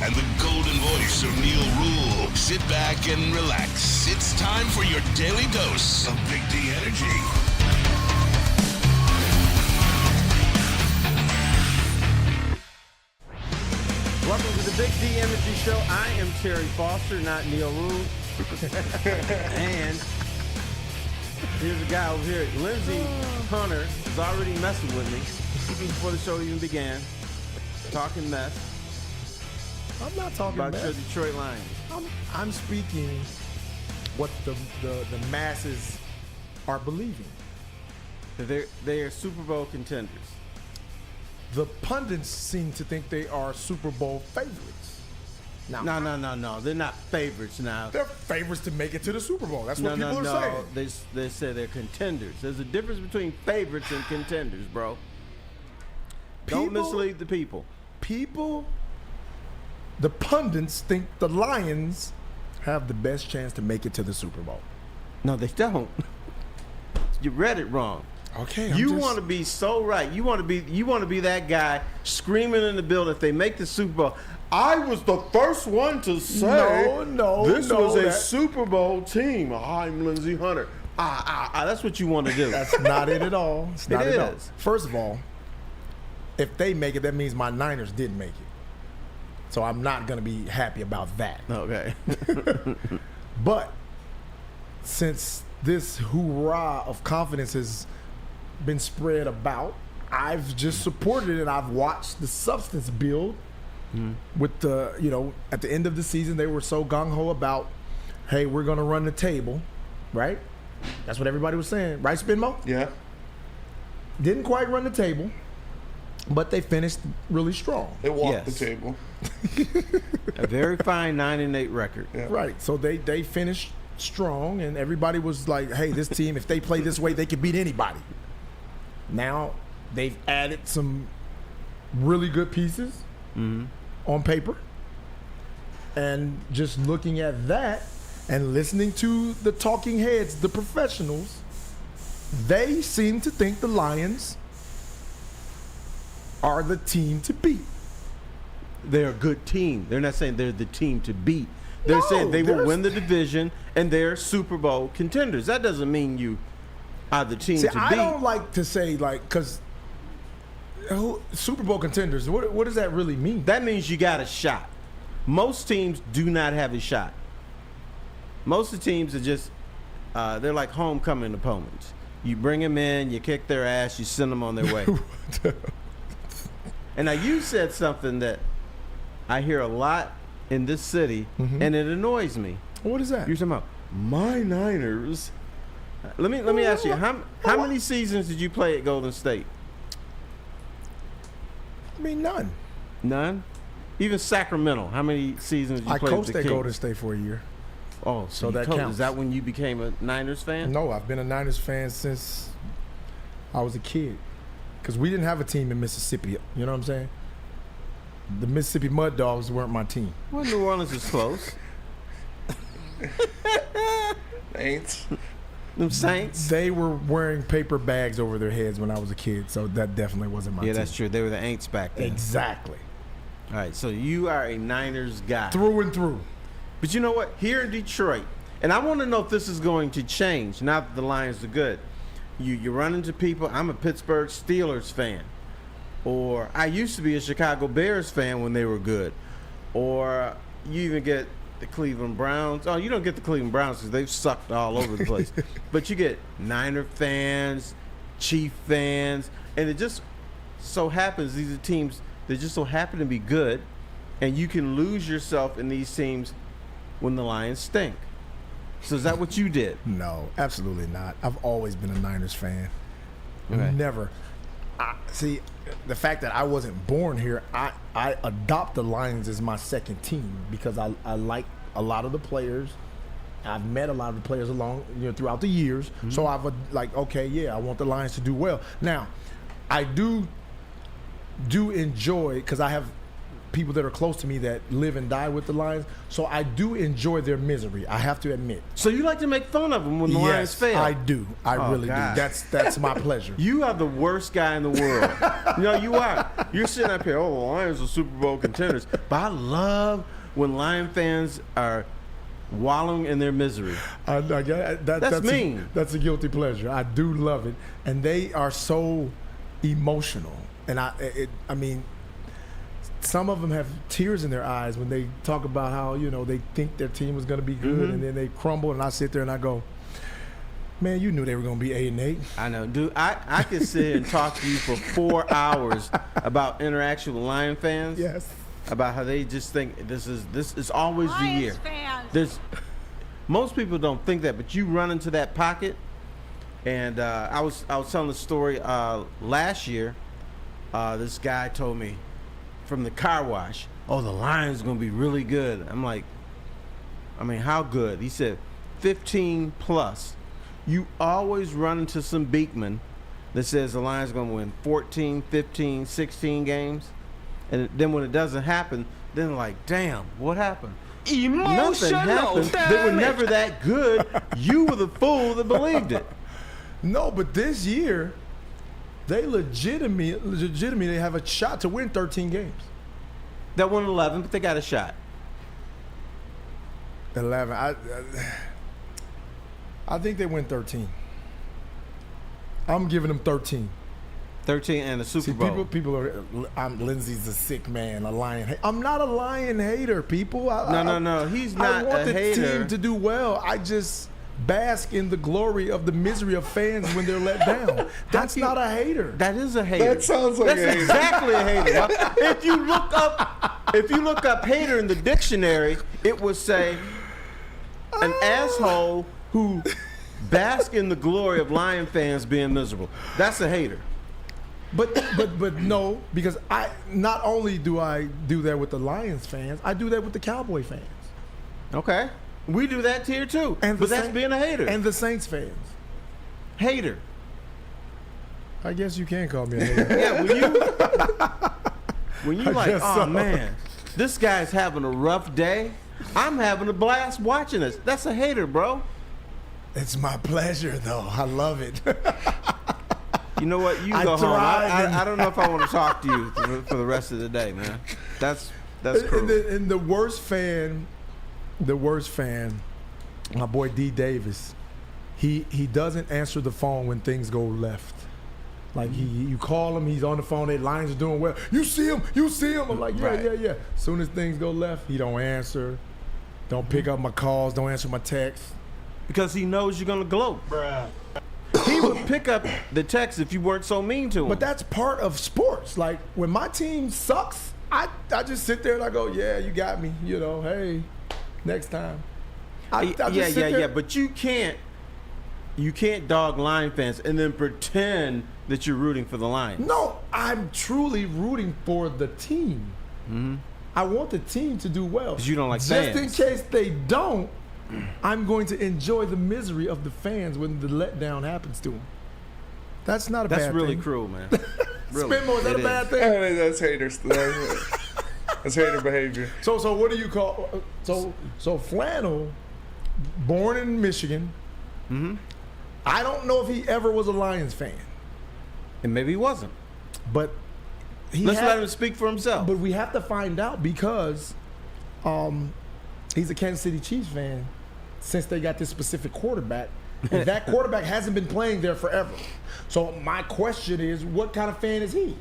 and the golden voice of Neil Rule. Sit back and relax. It's time for your daily dose of Big D energy. Welcome to the Big D Energy Show. I am Terry Foster, not Neil Rule. And here's a guy over here, Lindsey Hunter, is already messing with me before the show even began, talking mess. I'm not talking about mess. Your Detroit Lions. I'm speaking what the masses are believing. They are Super Bowl contenders. The pundits seem to think they are Super Bowl favorites. No. They're not favorites now. They're favorites to make it to the Super Bowl. That's what people are saying. They say they're contenders. There's a difference between favorites and contenders, bro. Don't mislead the people. The pundits think the Lions have the best chance to make it to the Super Bowl. No, they don't. You read it wrong. Okay, you want to be so right. You want to be that guy screaming in the building if they make the Super Bowl. I was the first one to say this was a Super Bowl team. I'm Lindsey Hunter. That's what you want to do. That's not it at all. It's not it at all. is. First of all, if they make it, that means my Niners did make it. So I'm not going to be happy about that. Okay. But since this hoorah of confidence has been spread about, I've just supported it and I've watched the substance build. With the, at the end of the season, they were so gung-ho about, hey, we're going to run the table, right? That's what everybody was saying. Right, Spinmo? Yeah. Didn't quite run the table, but they finished really strong. They walked the table. A very fine 9-8 record. Yeah. Right. So they finished strong, and everybody was like, hey, this team, if they play this way, they can beat anybody. Now they've added some really good pieces on paper. And just looking at that and listening to the talking heads, the professionals, they seem to think the Lions are the team to beat. They're a good team. They're not saying they're the team to beat. They're saying they will win the division and they're Super Bowl contenders. That doesn't mean you are the team to beat. I don't like to say, because Super Bowl contenders, what does that really mean? That means you got a shot. Most teams do not have a shot. Most of the teams are just, they're like homecoming opponents. You bring them in, you kick their ass, you send them on their way. And now you said something that I hear a lot in this city, and it annoys me. What is that? You're talking about my Niners. Let me ask you, how many seasons did you play at Golden State? I mean, none. None? Even Sacramento, how many seasons did you play with the Kings? I coached at Golden State for a year. Oh, so that counts. Is that when you became a Niners fan? No, I've been a Niners fan since I was a kid. Because we didn't have a team in Mississippi. You know what I'm saying? The Mississippi Mud Dogs weren't my team. Well, New Orleans is close. Saints. Them Saints. They were wearing paper bags over their heads when I was a kid, so that definitely wasn't my team. Yeah, that's true. They were the Aints back then. Exactly. All right, so you are a Niners guy. Through and through. But you know what? Here in Detroit, and I want to know if this is going to change now that the Lions are good. You run into people, I'm a Pittsburgh Steelers fan. Or I used to be a Chicago Bears fan when they were good. Or you even get the Cleveland Browns. Oh, you don't get the Cleveland Browns because they've sucked all over the place. But you get Niner fans, Chief fans, and it just so happens these are teams that just so happen to be good, and you can lose yourself in these teams when the Lions stink. So is that what you did? No, absolutely not. I've always been a Niners fan. Okay. Never. See, the fact that I wasn't born here, I adopt the Lions as my second team because I like a lot of the players. I've met a lot of the players along throughout the years. So I've I want the Lions to do well. Now, I do enjoy because I have people that are close to me that live and die with the Lions. So I do enjoy their misery. I have to admit. So you like to make fun of them when the Lions fail? I do. I really God. do. That's my pleasure. You are the worst guy in the world. No, you are. You're sitting up here, the Lions are Super Bowl contenders. But I love when Lion fans are wallowing in their misery. That's mean. That's a guilty pleasure. I do love it. And they are so emotional. And I mean, some of them have tears in their eyes when they talk about how, they think their team was going to be good, and then they crumble, and I sit there and I go, man, you knew they were going to be 8-8. I know, dude. I could sit here and talk to you for 4 hours about interaction with Lion fans. Yes. About how they just think this is always Lions the year. fans. Most people don't think that, but you run into that pocket. And I was telling the story last year. This guy told me from the car wash, the Lions are going to be really good. I'm like, how good? He said 15 plus. You always run into some beakman that says the Lions are going to win 14, 15, 16 games. And then when it doesn't happen, then like, damn, what happened? Nothing happened. They were never that good. You were the fool that believed it. No, but this year, they legitimately have a shot to win 13 games. That won 11, but they got a shot. 11. I think they win 13. I'm giving them 13. 13 and a Super Bowl. People are. Lindsey's a sick man, a Lion. I'm not a Lion hater, people. No. He's not I want a the hater. team to do well. I just bask in the glory of the misery of fans when they're let down. That's not a hater. That is a hater. That sounds like That's a hater. exactly a hater. If you look up hater in the dictionary, it would say an asshole who bask in the glory of Lion fans being miserable. That's a hater. But no, because I not only do I do that with the Lions fans, I do that with the Cowboy fans. Okay. We do that here too. But that's being a hater. And the Saints fans. Hater. I guess you can call me a hater. Yeah, when you like, guess so. Man, this guy's having a rough day. I'm having a blast watching this. That's a hater, bro. It's my pleasure, though. I love it. You know what? You go home. I don't know if I want to talk to you for the rest of the day, man. That's cruel. And the worst fan, my boy D. Davis, he doesn't answer the phone when things go left. Like you call him, he's on the phone. The Lions are doing well. You see him. I'm like, yeah. As soon as things go left, he don't answer. Don't pick up my calls. Don't answer my texts. Because he knows you're gonna gloat. Bruh. He would pick up the text if you weren't so mean to him. But that's part of sports. Like when my team sucks, I just sit there and I go, yeah, you got me. Hey, next time. Yeah. But you can't dog Lion fans and then pretend that you're rooting for the Lions. No, I'm truly rooting for the team. Mm-hmm. I want the team to do well. Because you don't like fans. Just in case they don't, I'm going to enjoy the misery of the fans when the letdown happens to them. That's not a bad thing. That's really cruel, man. Really. Spitmo, is that a bad thing? Yeah, that's haters. That's hater behavior. So what do you call? So Flannel, born in Michigan. Mm-hmm. I don't know if he ever was a Lions fan. And maybe he wasn't. But let's let him speak for himself. But we have to find out because he's a Kansas City Chiefs fan since they got this specific quarterback. And that quarterback hasn't been playing there forever. So my question is, what kind of fan is he?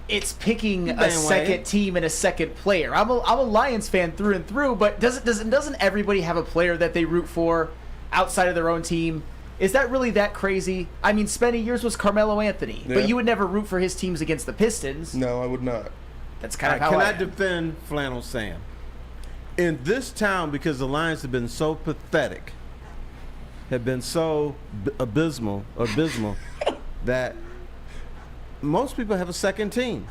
It's picking a second team and a second player. I'm a Lions fan through and through, but doesn't everybody have a player that they root for outside of their own team? Is that really that crazy? I mean, Spenny, yours was Carmelo Anthony, but you would never root for his teams against the Pistons. No, I would not. That's kind of how Can I defend Flannel Sam? In this town, because the Lions have been so pathetic, have been so abysmal, that most people have a second team.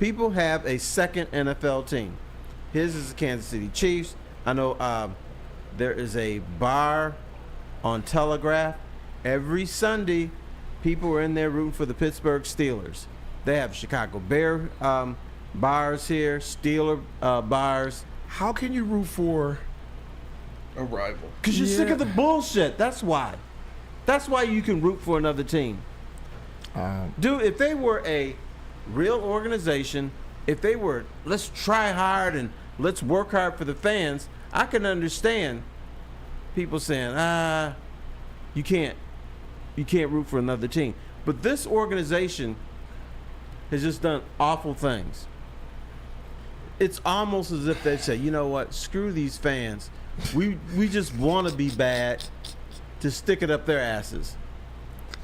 People have a second NFL team. His is the Kansas City Chiefs. I know there is a bar on Telegraph. Every Sunday, people are in there rooting for the Pittsburgh Steelers. They have Chicago Bear bars here, Steeler bars. How can you root for? A rival. Because you're sick of the bullshit. That's why. That's why you can root for another team. Dude, if they were a real organization, if they were, let's try hard and let's work hard for the fans, I can understand people saying, you can't root for another team. But this organization has just done awful things. It's almost as if they say, you know what, screw these fans. We just want to be bad to stick it up their asses.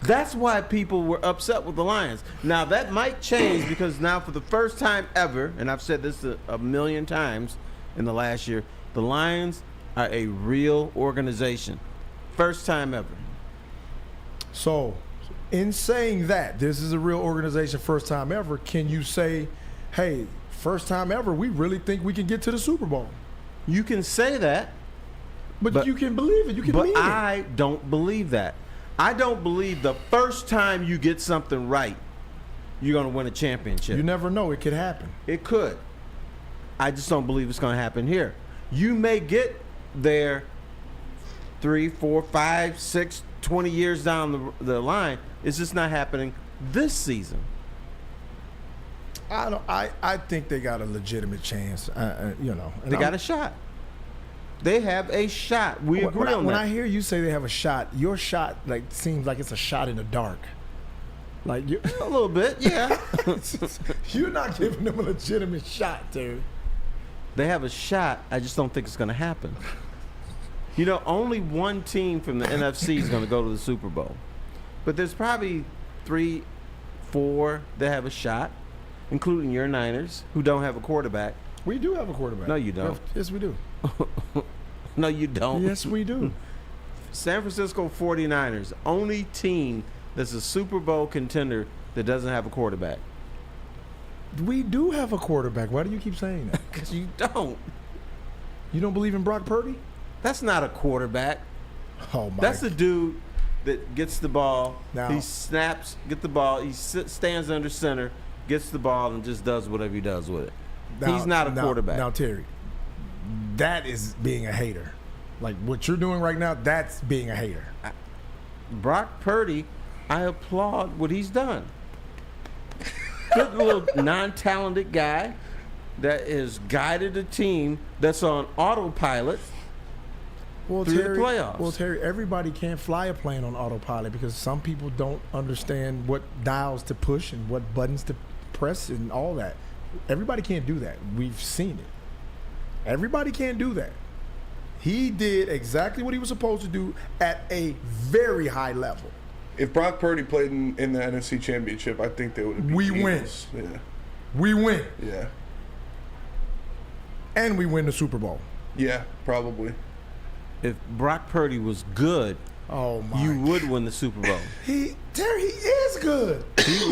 That's why people were upset with the Lions. Now, that might change because now for the first time ever, and I've said this a million times in the last year, the Lions are a real organization. First time ever. So, in saying that this is a real organization, first time ever, can you say, hey, first time ever, we really think we can get to the Super Bowl? You can say that. But you can believe it. You can mean it. But I don't believe that. I don't believe the first time you get something right, you're going to win a championship. You never know. It could happen. It could. I just don't believe it's going to happen here. You may get there 3, 4, 5, 6, 20 years down the line. It's just not happening this season. I think they got a legitimate chance. They got a shot. They have a shot. We agree on that. When I hear you say they have a shot, your shot seems like it's a shot in the dark. Like you a little bit, yeah. You're not giving them a legitimate shot, dude. They have a shot. I just don't think it's going to happen. You know, only one team from the NFC is going to go to the Super Bowl. But there's probably 3, 4 that have a shot, including your Niners, who don't have a quarterback. We do have a quarterback. No, you don't. Yes, we do. No, you don't. Yes, we do. San Francisco 49ers, only team that's a Super Bowl contender that doesn't have a quarterback. We do have a quarterback. Why do you keep saying that? Because you don't. You don't believe in Brock Purdy? That's not a quarterback. Oh, my. That's the dude that gets the ball. Now, he snaps, get the ball. He stands under center, gets the ball, and just does whatever he does with it. He's not a quarterback. Now, Terry, that is being a hater. Like what you're doing right now, that's being a hater. Brock Purdy, I applaud what he's done. Good little non-talented guy that has guided a team that's on autopilot through the playoffs. Well, Terry, everybody can't fly a plane on autopilot because some people don't understand what dials to push and what buttons to press and all that. Everybody can't do that. We've seen it. Everybody can't do that. He did exactly what he was supposed to do at a very high level. If Brock Purdy played in the NFC Championship, I think they would have beat We the win. Eagles. Yeah. We win. Yeah. And we win the Super Bowl. Yeah, probably. If Brock Purdy was good, Oh, my. you would win the Super Bowl. Terry, he is good.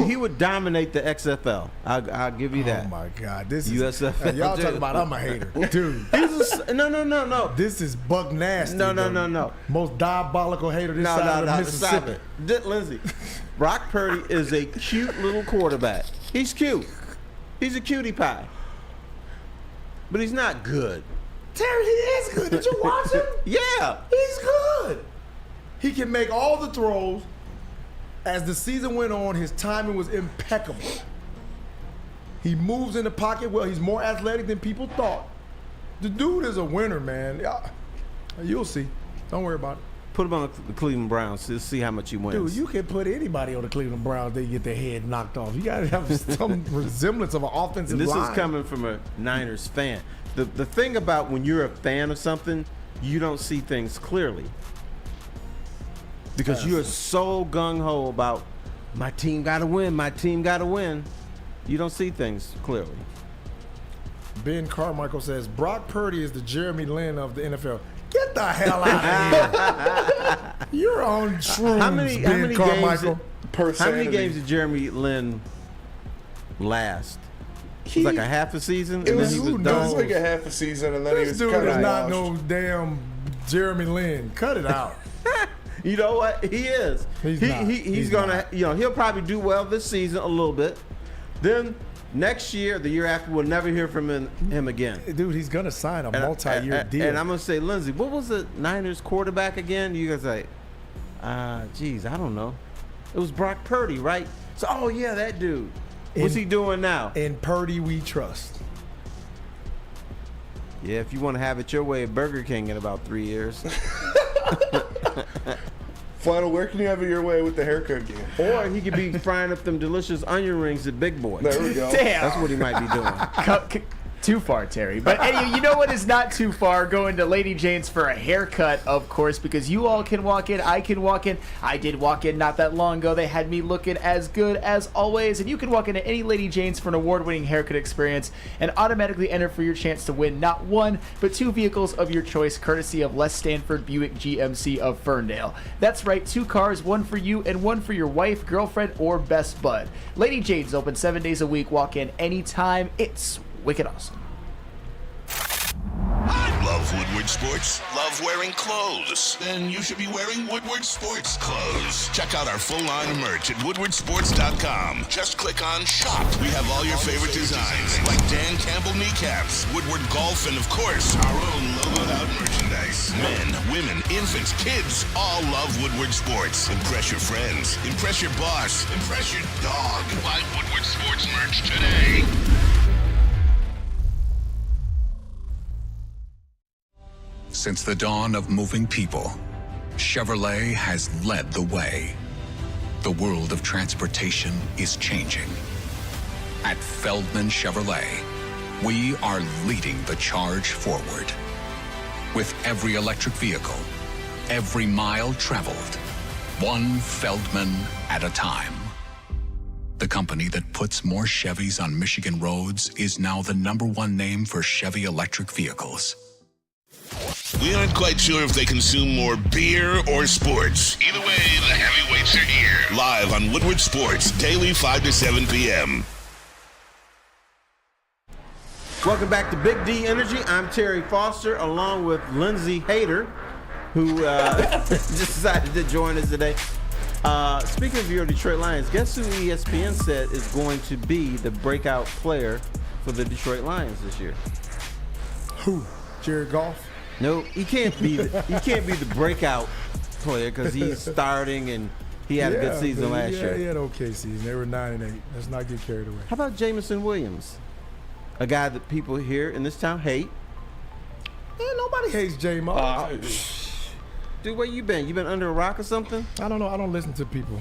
He would dominate the XFL. I'll give you that. Oh, my God. This is USFL. Y'all dude. talking about I'm a hater. Dude. No. This is Buck Nasty. No. Most diabolical hater this side of Mississippi. Stop it. Lindsey, Brock Purdy is a cute little quarterback. He's cute. He's a cutie pie. But he's not good. Terry, he is good. Did you watch him? Yeah. He's good. He can make all the throws. As the season went on, his timing was impeccable. He moves in the pocket well. He's more athletic than people thought. The dude is a winner, man. You'll see. Don't worry about it. Put him on the Cleveland Browns to see how much he wins. Dude, you can put anybody on the Cleveland Browns, they get their head knocked off. You got to have some resemblance of an offensive and this line. is coming from a Niners fan. The thing about when you're a fan of something, you don't see things clearly. Because you're so gung-ho about my team got to win, my team got to win. You don't see things clearly. Ben Carmichael says, Brock Purdy is the Jeremy Lin of the NFL. Get the hell out of here. You're on shrooms, How many Carmichael. How many games did Jeremy Lin last? It was like a half a season, and then he was It was done. like a half a season, and then he This was dude kind is of not washed. no damn Jeremy Lin. Cut it out. You know what? He is. He's not. He's gonna. not. He'll probably do well this season a little bit. Then Next year, the year after, we'll never hear from him again. Dude, he's going to sign a multi-year deal. And I'm going to say, Lindsey, what was the Niners quarterback again? You guys like, geez, I don't know. It was Brock Purdy, right? So, oh, yeah, that dude. What's he doing now? In Purdy, we trust. Yeah, if you want to have it your way at Burger King in about 3 years. Flannel, where can you have it your way with the haircut game? Or he could be frying up them delicious onion rings at Big Boy. There we go. Damn. That's what he might be doing. Too far, Terry. But anyway, you know what is not too far? Going to Lady Jane's for a haircut, of course, because you all can walk in. I can walk in. I did walk in not that long ago. They had me looking as good as always. And you can walk into any Lady Jane's for an award-winning haircut experience and automatically enter for your chance to win not one, but 2 vehicles of your choice, courtesy of Les Stanford Buick GMC of Ferndale. That's right, 2 cars, 1 for you and 1 for your wife, girlfriend, or best bud. Lady Jane's open 7 days a week. Walk in anytime. It's wicked awesome. Love Woodward Sports? Love wearing clothes? Then you should be wearing Woodward Sports clothes. Check out our full line of merch at woodwardsports.com. Just click on shop. We have all your favorite designs, like Dan Campbell kneecaps, Woodward golf, and of course, our own logoed out merchandise. Men, women, infants, kids, all love Woodward Sports. Impress your friends. Impress your boss. Impress your dog. Buy Woodward Sports merch today. Since the dawn of moving people, Chevrolet has led the way. The world of transportation is changing. At Feldman Chevrolet, we are leading the charge forward. With every electric vehicle, every mile traveled, one Feldman at a time. The company that puts more Chevys on Michigan roads is now the #1 name for Chevy electric vehicles. We aren't quite sure if they consume more beer or sports. Either way, the heavyweights are here. Live on Woodward Sports, daily 5 to 7 p.m. Welcome back to Big D Energy. I'm Terry Foster, along with Lindsey Hunter, who just decided to join us today. Speaking of your Detroit Lions, guess who ESPN said is going to be the breakout player for the Detroit Lions this year? Who? Jared Goff? No, he can't be the breakout player because he's starting and he had a good season last year. He had an okay season. They were 9-8. Let's not get carried away. How about Jameson Williams, a guy that people here in this town hate? Yeah, nobody hates J-Mo. Dude, where you been? You been under a rock or something? I don't know. I don't listen to people.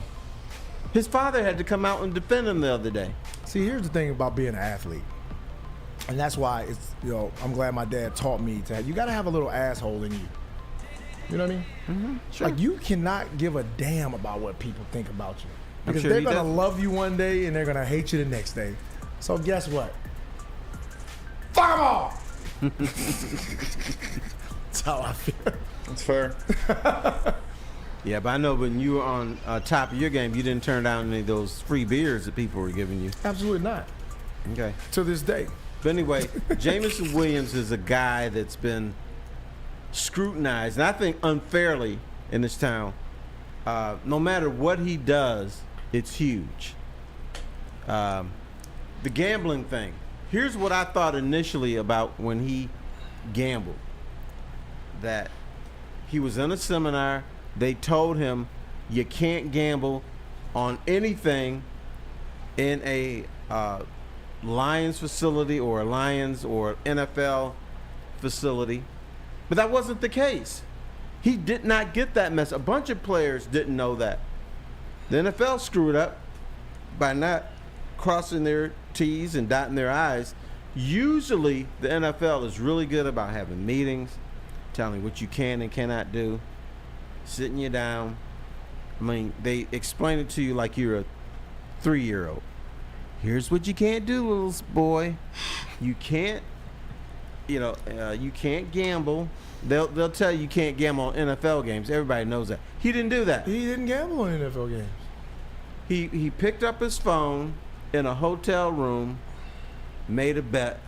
His father had to come out and defend him the other day. See, here's the thing about being an athlete. And that's why it's, I'm glad my dad taught me you got to have a little asshole in you. You know what I mean? Mm-hmm. Sure. Like, you cannot give a damn about what people think about you. Because sure they're he going to doesn't. love you one day and they're going to hate you the next day. So guess what? Fuck 'em all! That's how I feel. That's fair. Yeah, but I know when you were on top of your game, you didn't turn down any of those free beers that people were giving you. Absolutely not. Okay. To this day. But anyway, Jameson Williams is a guy that's been scrutinized, and I think unfairly in this town. No matter what he does, it's huge. The gambling thing. Here's what I thought initially about when he gambled. That he was in a seminar. They told him you can't gamble on anything in a Lions facility or a Lions or NFL facility. But that wasn't the case. He did not get that mess. A bunch of players didn't know that. The NFL screwed up by not crossing their T's and dotting their I's. Usually the NFL is really good about having meetings, telling what you can and cannot do, sitting you down. I mean, they explain it to you like you're a 3-year-old. Here's what you can't do, little boy. You can't, you can't gamble. They'll tell you can't gamble on NFL games. Everybody knows that. He didn't do that. He didn't gamble on NFL games. He picked up his phone in a hotel room, made a bet,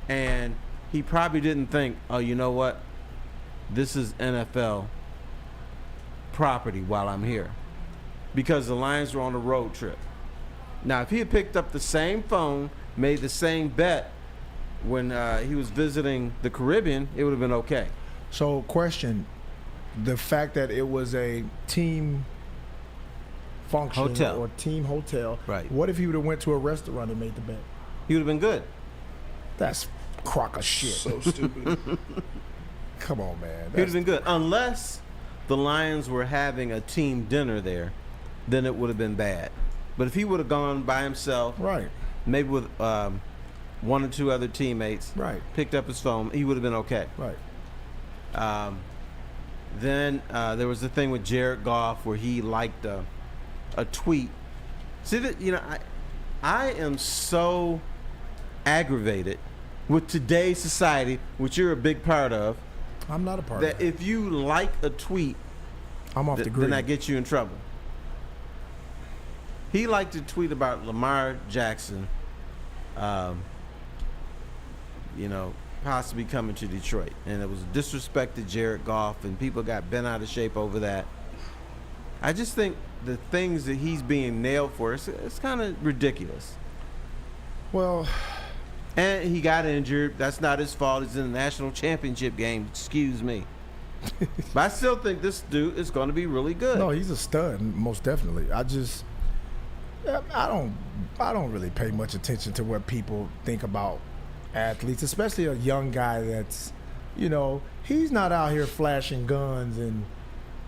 and he probably didn't think, oh, you know what? This is NFL property while I'm here. Because the Lions were on a road trip. Now, if he had picked up the same phone made the same bet when he was visiting the Caribbean, it would have been okay. So, question: the fact that it was a team function Hotel. or team hotel, Right. What if he would have went to a restaurant and made the bet? He would have been good. That's crock of shit. So stupid. Come on, man. He would That's- have been good. Unless the Lions were having a team dinner there, then it would have been bad. But if he would have gone by himself, right. maybe with one or two other teammates, Right. picked up his phone, he would have been okay. Right. Then there was the thing with Jared Goff where he liked a tweet. See that I am so aggravated with today's society, which you're a big part of, I'm not a part that of that. if you like a tweet, I'm off the then grid. that gets you in trouble. He liked to tweet about Lamar Jackson, possibly coming to Detroit. And it was disrespect to Jared Goff, and people got bent out of shape over that. I just think the things that he's being nailed for, it's kind of ridiculous. Well, And he got injured. That's not his fault. He's in the national championship game. Excuse me. But I still think this dude is going to be really good. no, he's a stud, most definitely. I don't really pay much attention to what people think about athletes, especially a young guy that's, he's not out here flashing guns and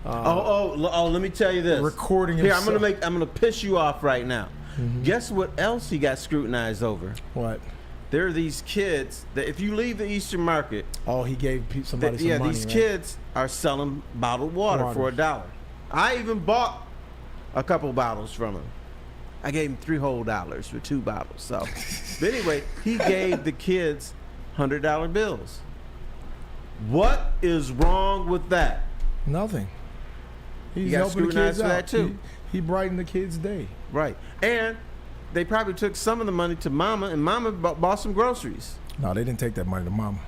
Let me tell you this. recording Here, himself. I'm gonna piss you off right now. Guess what else he got scrutinized over? What? There are these kids that if you leave the Eastern Market, Oh, he gave somebody some money. these right? kids are selling bottled water for $1. I even bought a couple bottles from him. I gave him $3 whole for 2 bottles. So, but anyway, he gave the kids $100 bills. What is wrong with that? Nothing. He's got helping the kids scrutinized for out. that, too. He brightened the kids' day. Right. And they probably took some of the money to Mama, and Mama bought some groceries. No, they didn't take that money to mama.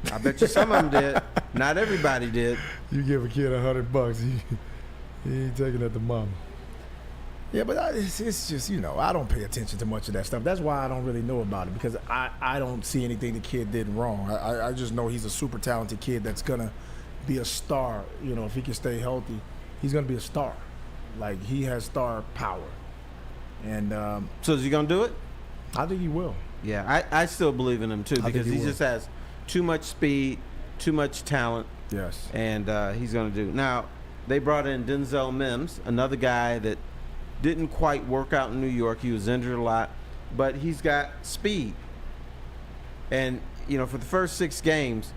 I bet you some of them did. Not everybody did. You give a kid $100, he ain't taking that to mama. Yeah, but it's just, I don't pay attention to much of that stuff. That's why I don't really know about it, because I don't see anything the kid did wrong. I just know he's a super talented kid that's going to be a star. If he can stay healthy, he's going to be a star. Like, he has star power. And So is he going to do it? I think he will. Yeah, I still believe in him, too, think because he he will. just has too much speed, too much talent, Yes. and he's going to do. Now, they brought in Denzel Mims, another guy that didn't quite work out in New York. He was injured a lot, but he's got speed. And, for the first 6 games,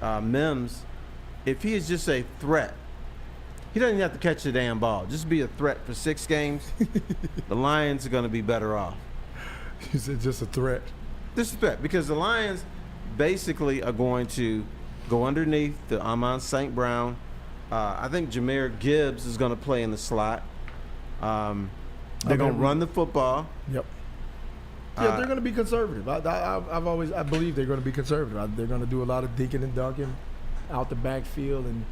Mims, if he is just a threat, he doesn't even have to catch the damn ball. Just be a threat for 6 games, the Lions are going to be better off. He said just a threat. Just a threat, because the Lions basically are going to go underneath the Amon St. Brown. I think Jahmyr Gibbs is going to play in the slot. They're going to run the football. Yep. Yeah, they're going to be conservative. I believe they're going to be conservative. They're going to do a lot of dinking and dunking out the backfield and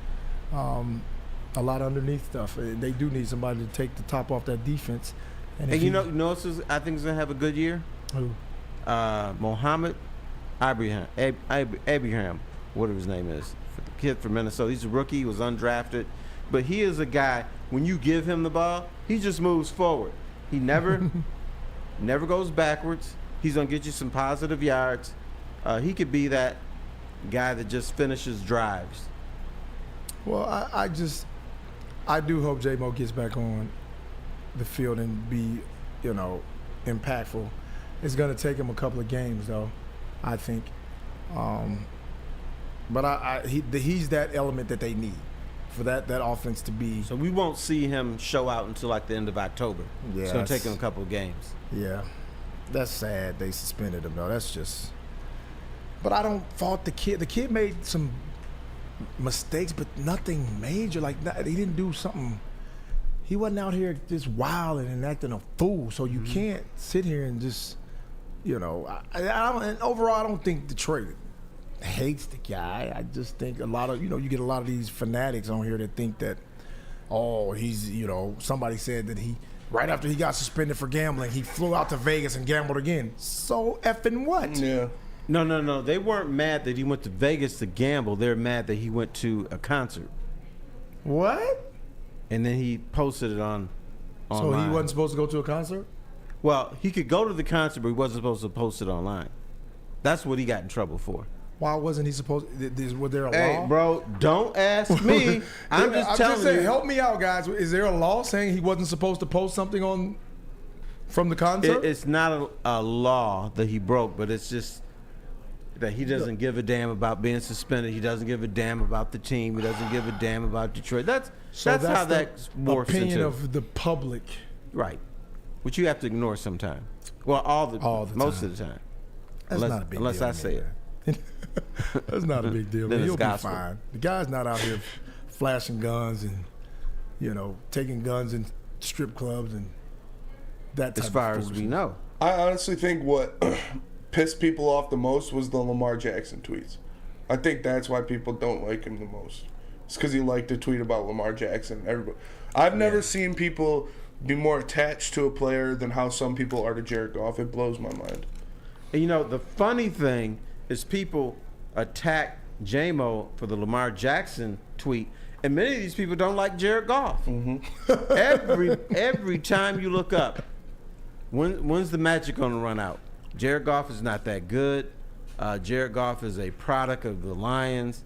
a lot of underneath stuff. They do need somebody to take the top off that defense. And I think is going to have a good year? Who? Mohammed Abraham, whatever his name is, the kid from Minnesota. He's a rookie. He was undrafted. But he is a guy, when you give him the ball, he just moves forward. He never goes backwards. He's going to get you some positive yards. He could be that guy that just finishes drives. Well, I do hope J-Mo gets back on the field and be, impactful. It's going to take him a couple of games, though, I think. But he's that element that they need for that offense to be. So we won't see him show out until like the end of October. Yeah, it's going to take him a couple of games. Yeah, that's sad. They suspended him, though. That's just. But I don't fault the kid. The kid made some mistakes, but nothing major. Like, he didn't do something. He wasn't out here just wilding and acting a fool. So you can't sit here and just, I don't. And overall, I don't think Detroit hates the guy. I just think a lot of, you get a lot of these fanatics on here that think that, he's, somebody said that Right after he got suspended for gambling, he flew out to Vegas and gambled again. So effing what? Yeah. No. They weren't mad that he went to Vegas to gamble. They're mad that he went to a concert. What? And then he posted it on So online. he wasn't supposed to go to a concert? Well, he could go to the concert, but he wasn't supposed to post it online. That's what he got in trouble for. Why wasn't he supposed? Was there a Hey, law? bro, don't ask me. I'm just telling saying, you. help me out, guys. Is there a law saying he wasn't supposed to post something from the concert? It's not a law that he broke, but it's just that he doesn't give a damn about being suspended. He doesn't give a damn about the team. He doesn't give a damn about Detroit. That's how that morphs opinion into. of the public. Right. Which you have to ignore sometimes. Well, most of the time. That's not a big deal. Unless I say it. That's not a big deal. Then He'll it's be gospel. fine. The guy's not out here flashing guns and, taking guns in strip clubs and that type As far of as we foolishness. know. I honestly think what pissed people off the most was the Lamar Jackson tweets. I think that's why people don't like him the most. It's because he liked to tweet about Lamar Jackson. Everybody. I've never seen people be more attached to a player than how some people are to Jared Goff. It blows my mind. And the funny thing is people attack J-Mo for the Lamar Jackson tweet, and many of these people don't like Jared Goff. Every time you look up, when's the magic going to run out? Jared Goff is not that good. Jared Goff is a product of the Lions.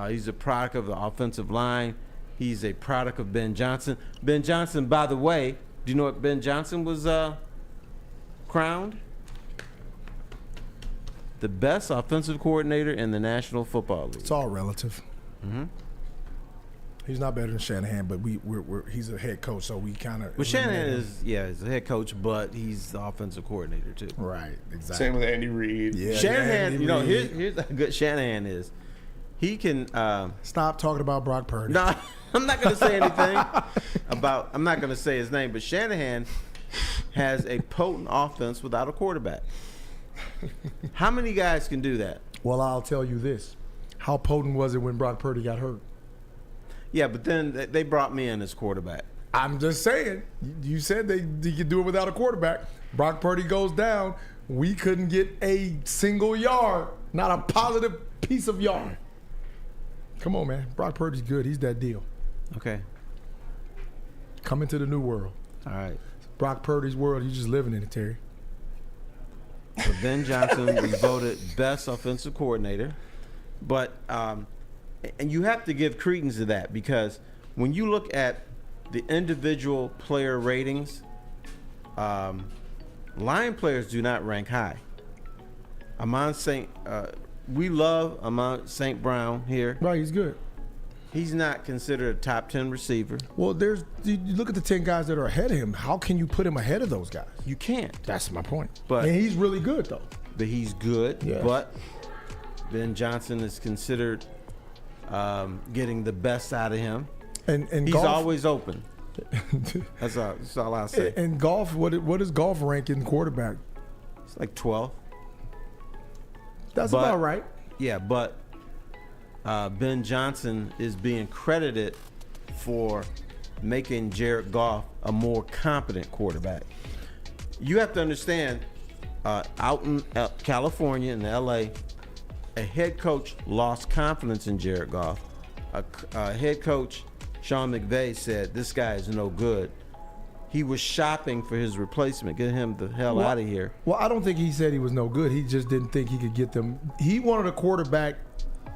He's a product of the offensive line. He's a product of Ben Johnson. Ben Johnson, by the way, do you know what Ben Johnson was crowned? The best offensive coordinator in the National Football League. It's all relative. Mm-hmm. He's not better than Shanahan, but he's a head coach, so we kind of. Well, Shanahan he's a head coach, but he's the offensive coordinator too. Right, exactly. Same with Andy Reid. Yeah, Shanahan, Andy Reid. here's how good Shanahan is. He can. Stop talking about Brock Purdy. No, I'm not going to say anything about. I'm not going to say his name, but Shanahan has a potent offense without a quarterback. How many guys can do that? Well, I'll tell you this: how potent was it when Brock Purdy got hurt? Yeah, but then they brought me in as quarterback. I'm just saying. You said they could do it without a quarterback. Brock Purdy goes down. We couldn't get a single yard, not a positive piece of yard. Come on, man. Brock Purdy's good. He's that deal. Okay. Come into the new world. All right. Brock Purdy's world. He's just living in it, Terry. So Ben Johnson was voted best offensive coordinator, but and you have to give credence to that because when you look at the individual player ratings, Lion players do not rank high. We love Amon St. Brown here. Right, he's good. He's not considered a top 10 receiver. Well, you look at the 10 guys that are ahead of him. How can you put him ahead of those guys? You can't. That's my point. But- and he's really good, though. But he's good. Yeah. But Ben Johnson is considered getting the best out of him. And He's Goff, always open. That's all I'll say. And Goff, what does Goff rank in quarterback? It's like 12. That's But- about right. Yeah, but Ben Johnson is being credited for making Jared Goff a more competent quarterback. You have to understand, out in California and LA, a head coach lost confidence in Jared Goff. A head coach, Sean McVay, said this guy is no good. He was shopping for his replacement. Get him the hell out of here. Well, I don't think he said he was no good. He just didn't think he could get them. He wanted a quarterback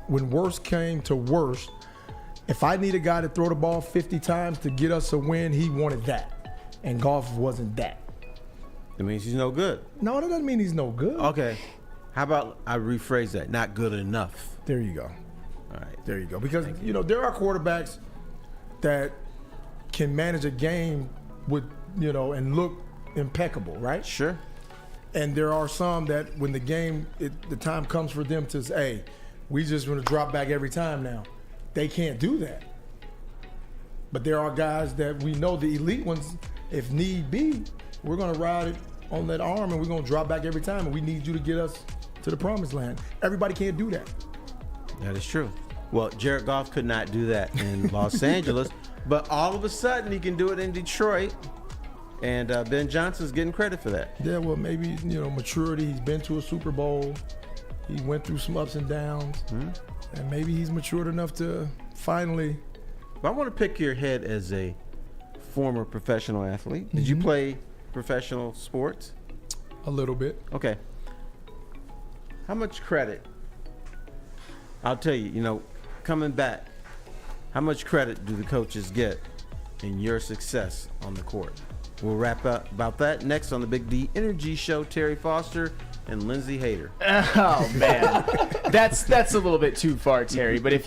when worst came to worst. If I need a guy to throw the ball 50 times to get us a win, he wanted that. And Goff wasn't that. It means he's no good. No, that doesn't mean he's no good. Okay. How about I rephrase that? Not good enough. There you go. All right. There you go. Because, there are quarterbacks that can manage a game with, and look impeccable, right? Sure. And there are some that when the time comes for them to say, hey, we just want to drop back every time now. They can't do that. But there are guys that we know, the elite ones, if need be, we're going to ride it on that arm and we're going to drop back every time and we need you to get us to the promised land. Everybody can't do that. That is true. Well, Jared Goff could not do that in Los Angeles, but all of a sudden he can do it in Detroit. And Ben Johnson's getting credit for that. Yeah, well, maybe, maturity. He's been to a Super Bowl. He went through some ups and downs. And maybe he's matured enough to finally. I want to pick your head as a former professional athlete. Did you play professional sports? A little bit. Okay. How much credit? I'll tell you, coming back, how much credit do the coaches get in your success on the court? We'll wrap up about that next on the Big D Energy Show. Terry Foster and Lindsey Hunter. Oh man, that's a little bit too far, Terry. But if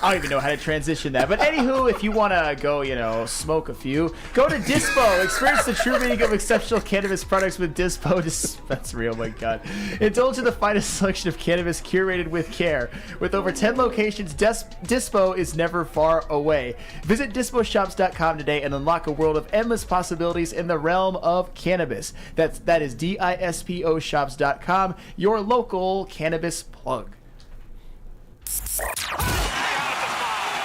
I don't even know how to transition that. But anywho, if you want to go, smoke a few, go to Dispo. Experience the true meaning of exceptional cannabis products with Dispo. That's real, my God. Indulge in the finest selection of cannabis curated with care. With over 10 locations, Dispo is never far away. Visit disposhops.com today and unlock a world of endless possibilities in the realm of cannabis. That is DISPO shops.com, your local cannabis plug.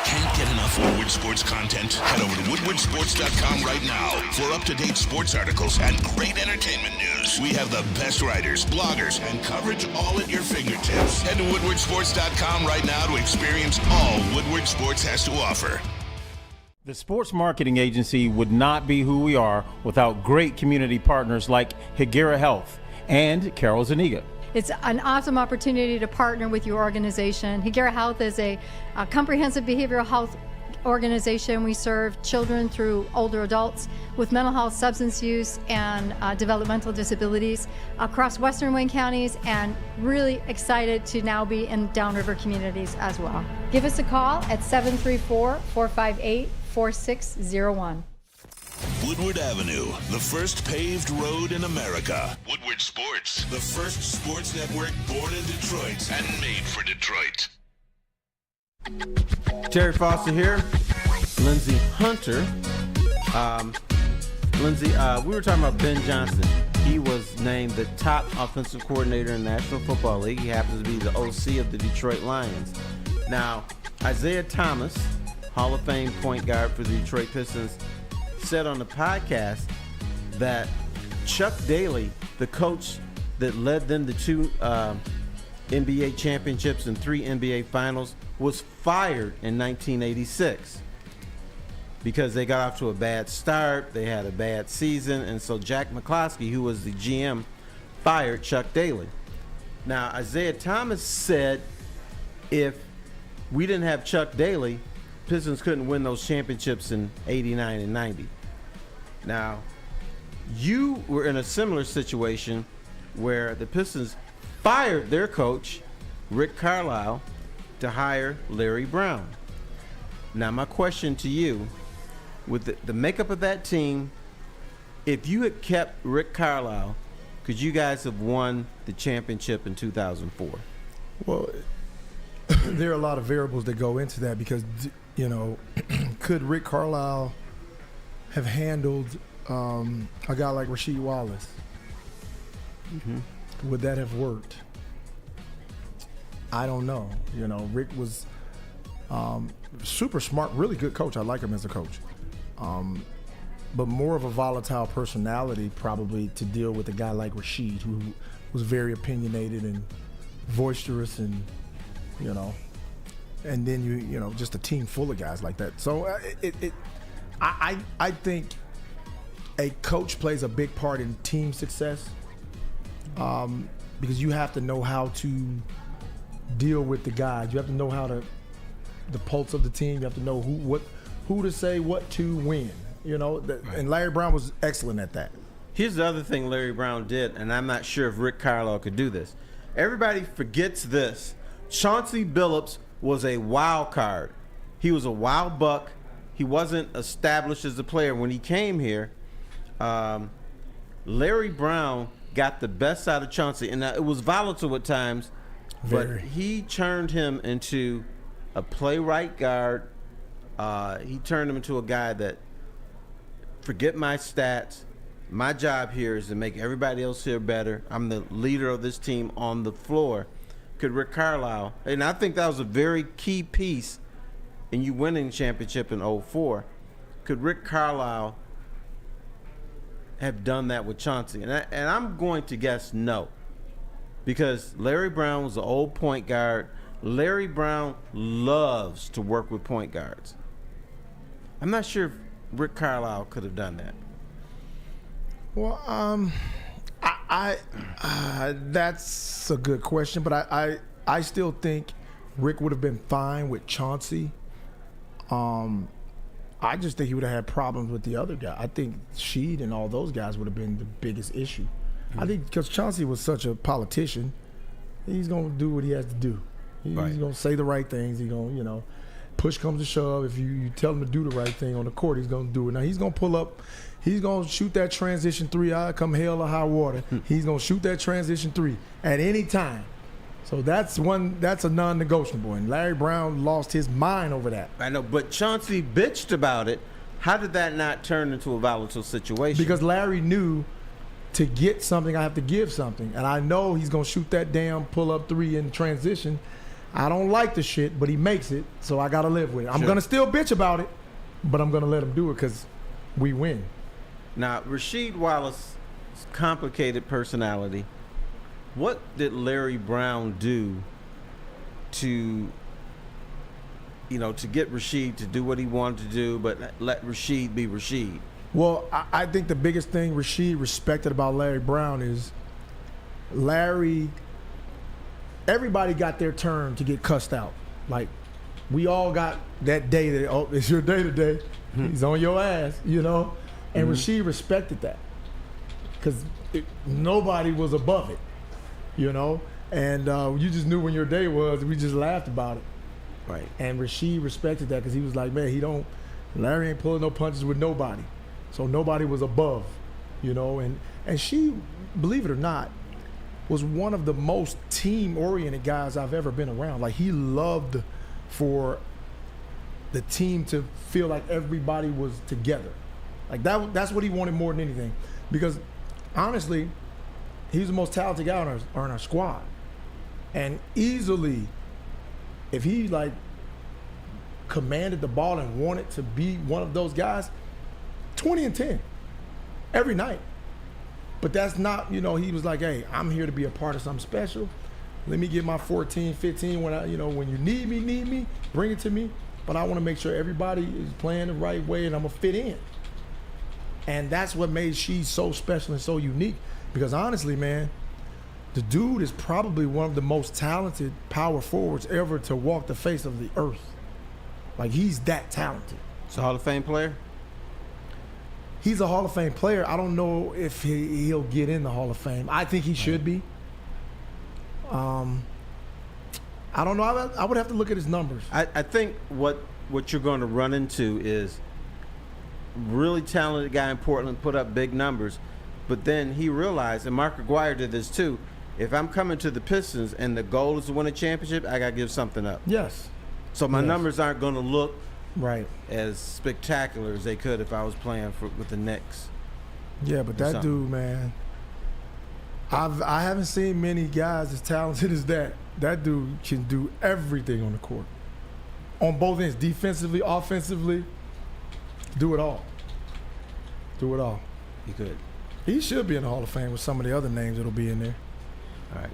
Can't get enough Woodward Sports content? Head over to woodwardsports.com right now for up-to-date sports articles and great entertainment news. We have the best writers, bloggers, and coverage all at your fingertips. Head to woodwardsports.com right now to experience all Woodward Sports has to offer. The Sports Marketing Agency would not be who we are without great community partners like Higuera Health and Carol Zaniga. It's an awesome opportunity to partner with your organization. Higuera Health is a comprehensive behavioral health organization. We serve children through older adults with mental health, substance use, and developmental disabilities across Western Wayne counties, and really excited to now be in downriver communities as well. Give us a call at 734-458-4601. Woodward Avenue, the first paved road in America. Woodward Sports, the first sports network born in Detroit and made for Detroit. Terry Foster here, Lindsey Hunter. Lindsey, we were talking about Ben Johnson. He was named the top offensive coordinator in the National Football League. He happens to be the OC of the Detroit Lions. Now, Isaiah Thomas, Hall of Fame point guard for the Detroit Pistons, said on the podcast that Chuck Daly, the coach that led them to 2 NBA championships and 3 NBA finals, was fired in 1986 because they got off to a bad start. They had a bad season, and so Jack McCloskey, who was the GM, fired Chuck Daly. Now, Isaiah Thomas said if we didn't have Chuck Daly, Pistons couldn't win those championships in 89 and 90. Now, you were in a similar situation where the Pistons fired their coach, Rick Carlisle, to hire Larry Brown. Now, my question to you, with the makeup of that team, if you had kept Rick Carlisle, could you guys have won the championship in 2004? Well, there are a lot of variables that go into that because, could Rick Carlisle have handled a guy like Rasheed Wallace? Would that have worked? I don't know. Rick was super smart, really good coach. I like him as a coach. But more of a volatile personality probably to deal with a guy like Rasheed, who was very opinionated and boisterous and, and then just a team full of guys like that. So I think a coach plays a big part in team success because you have to know how to deal with the guys. You have to know how to the pulse of the team. You have to know who to say what to when. And Larry Brown was excellent at that. Here's the other thing Larry Brown did, and I'm not sure if Rick Carlisle could do this. Everybody forgets this. Chauncey Billups was a wild card. He was a wild buck. He wasn't established as a player. When he came here, Larry Brown got the best out of Chauncey, and it was volatile at times, but he turned him into a playwright guard. He turned him into a guy that, forget my stats, my job here is to make everybody else here better. I'm the leader of this team on the floor. Could Rick Carlisle, and I think that was a very key piece in you winning the championship in 04. Could Rick Carlisle have done that with Chauncey? And I'm going to guess no. Because Larry Brown was an old point guard. Larry Brown loves to work with point guards. I'm not sure if Rick Carlisle could have done that. Well, that's a good question, but I still think Rick would have been fine with Chauncey. I just think he would have had problems with the other guy. I think Sheed and all those guys would have been the biggest issue. I think because Chauncey was such a politician, he's going to do what he has to do. He's going to say the right things. He's going to, push comes to shove. If you tell him to do the right thing on the court, he's going to do it. Now, he's going to pull up. He's going to shoot that transition three, come hell or high water. He's going to shoot that transition three at any time. So that's a non-negotiable. And Larry Brown lost his mind over that. I know, but Chauncey bitched about it. How did that not turn into a volatile situation? Because Larry knew to get something, I have to give something. And I know he's going to shoot that damn pull-up three in transition. I don't like the shit, but he makes it, so I got to live with it. I'm going to still bitch about it, but I'm going to let him do it because we win. Now, Rasheed Wallace's complicated personality, what did Larry Brown do to get Rasheed to do what he wanted to do, but let Rasheed be Rasheed? Well, I think the biggest thing Rasheed respected about Larry Brown is everybody got their turn to get cussed out. Like, we all got that day that, it's your day today. He's on your ass, And Rasheed respected that because nobody was above it, And you just knew when your day was. We just laughed about it. Right. And Rasheed respected that because he was like, man, Larry ain't pulling no punches with nobody. So nobody was above, And she, believe it or not, was one of the most team-oriented guys I've ever been around. Like, he loved for the team to feel like everybody was together. Like, that's what he wanted more than anything. Because, honestly, he's the most talented guy on our squad. And easily, if he, commanded the ball and wanted to be one of those guys, 20 and 10 every night. But that's not, he was like, hey, I'm here to be a part of something special. Let me get my 14, 15 when when you need me, bring it to me. But I want to make sure everybody is playing the right way and I'm going to fit in. And that's what made she so special and so unique. Because honestly, man, the dude is probably one of the most talented power forwards ever to walk the face of the earth. Like, he's that talented. He's a Hall of Fame player? He's a Hall of Fame player. I don't know if he'll get in the Hall of Fame. I think he should be. I don't know. I would have to look at his numbers. I think what you're going to run into is really talented guy in Portland put up big numbers, but then he realized, and Mark Aguirre did this too, if I'm coming to the Pistons and the goal is to win a championship, I got to give something up. Yes. So my numbers aren't going to look right as spectacular as they could if I was playing with the Knicks. Yeah, but that dude, man, I haven't seen many guys as talented as that. That dude can do everything on the court. On both ends, defensively, offensively, do it all. Do it all. He could. He should be in the Hall of Fame with some of the other names that'll be in there. All right.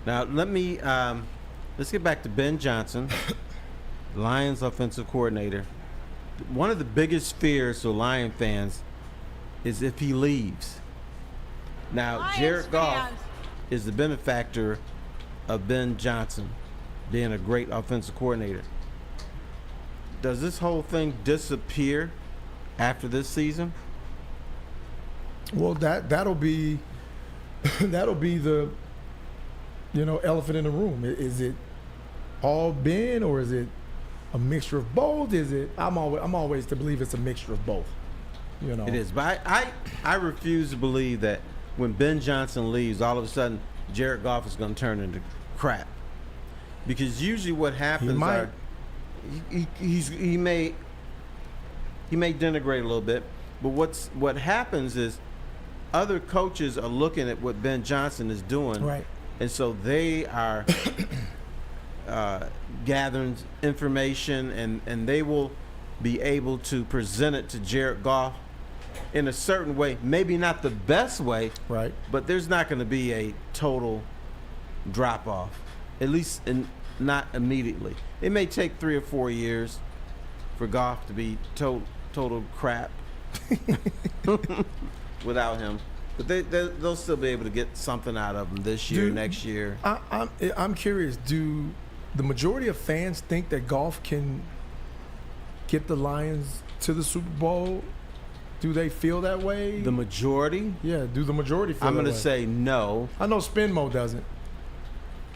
Now, let's get back to Ben Johnson, Lions offensive coordinator. One of the biggest fears for Lion fans is if he leaves. Now, Jared Goff is the benefactor of Ben Johnson being a great offensive coordinator. Does this whole thing disappear after this season? Well, that'll be the elephant in the room. Is it all Ben or is it a mixture of both? Is it? I'm always to believe it's a mixture of both. It is, but I refuse to believe that when Ben Johnson leaves, all of a sudden Jared Goff is going to turn into crap. Because usually what happens he may denigrate a little bit, but what happens is other coaches are looking at what Ben Johnson is doing, right? And so they are gathering information, and they will be able to present it to Jared Goff in a certain way, maybe not the best way, Right. but there's not going to be a total drop off, at least not immediately. It may take 3 or 4 years for Goff to be total crap without him, but they'll still be able to get something out of him this year, next year. I'm curious. Do the majority of fans think that Goff can get the Lions to the Super Bowl? Do they feel that way? The majority? Yeah. Do the majority feel I'm that going to way? say no. I know Spinmo doesn't.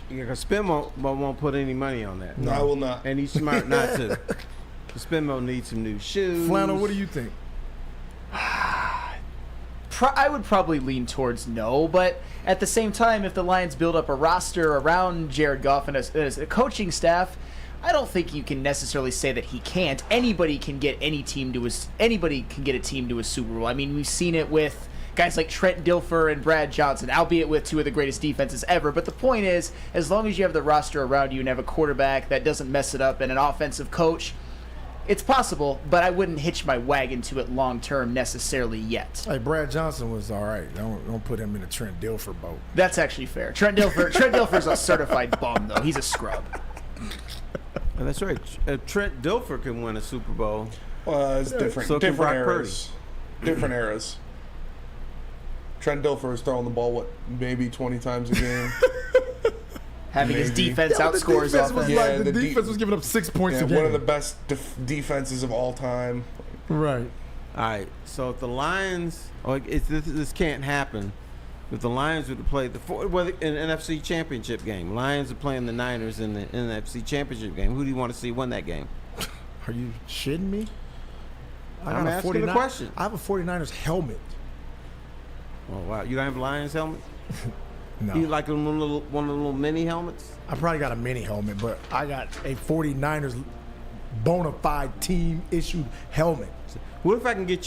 Yeah, because Spinmo won't put any money on that. No, I will not. And he's smart not to. Spinmo needs some new shoes. Flannel, what do you think? I would probably lean towards no, but at the same time, if the Lions build up a roster around Jared Goff and a coaching staff, I don't think you can necessarily say that he can't. Anybody can get a team to a Super Bowl. I mean, we've seen it with guys like Trent Dilfer and Brad Johnson, albeit with 2 of the greatest defenses ever. But the point is, as long as you have the roster around you and have a quarterback that doesn't mess it up and an offensive coach, it's possible, but I wouldn't hitch my wagon to it long term necessarily yet. Hey, Brad Johnson was all right. Don't put him in the Trent Dilfer boat. That's actually fair. Trent Dilfer's a certified bum, though. He's a scrub. And that's right. Trent Dilfer can win a Super Bowl. Well, it's different. So can different Brock eras. Different eras. Trent Dilfer is throwing the ball, maybe 20 times a game. Having his Maybe. defense Yeah, but outscores the defense was offense. Yeah, like, the the defense was giving up 6 points Yeah, a game. one of the best defenses of all time. Right. All right. So if the Lions, this can't happen. If the Lions would have played in an NFC Championship game, Lions are playing the Niners in the NFC Championship game. Who do you want to see win that game? Are you shitting me? I'm asking the question. I have a 49ers helmet. Oh wow, you don't have a Lions helmet? No. You like one of the little mini helmets? I probably got a mini helmet, but I got a 49ers bona fide team issued helmet. What if I can get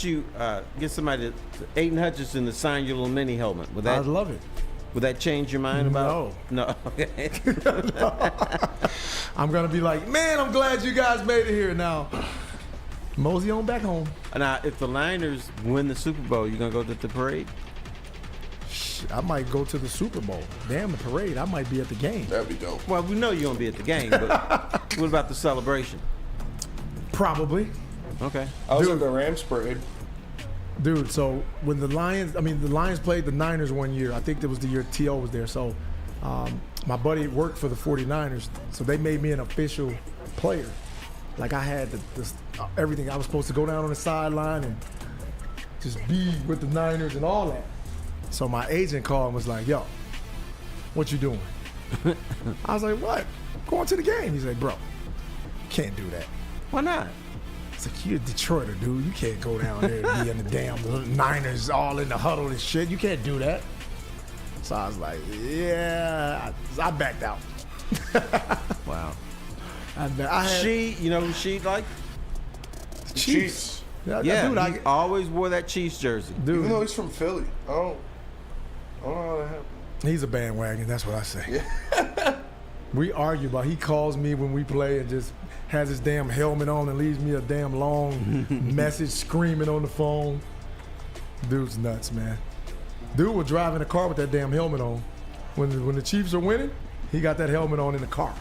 somebody, Aiden Hutchinson, to sign your little mini helmet? Would that? I'd love it. Would that change your mind about? No. Okay. I'm gonna be like, man, I'm glad you guys made it here. Now, mosey on back home. Now, if the Niners win the Super Bowl, you gonna go to the parade? I might go to the Super Bowl. Damn, the parade. I might be at the game. That'd be dope. Well, we know you're gonna be at the game, but what about the celebration? Probably. Okay. I was at the Rams parade. Dude, so when the Lions played the Niners one year. I think that was the year T.O. was there. So my buddy worked for the 49ers, so they made me an official player. Like I had everything. I was supposed to go down on the sideline and just be with the Niners and all that. So my agent called and was like, yo, what you doing? I was like, what? Going to the game. He's like, bro, can't do that. Why not? It's like, you're a Detroiter, dude. You can't go down there and be in the damn Niners all in the huddle and shit. You can't do that. So I was like, yeah, I backed out. Wow. You know who she liked? Chiefs. Yeah, Yeah, dude, he always wore that Chiefs jersey. Even though he's from Philly. I don't know how that happened. he's a bandwagon. That's what I say. Yeah. We argue about. He calls me when we play and just has his damn helmet on and leaves me a damn long message screaming on the phone. Dude's nuts, man. Dude was driving a car with that damn helmet on. When the Chiefs are winning, he got that helmet on in the car.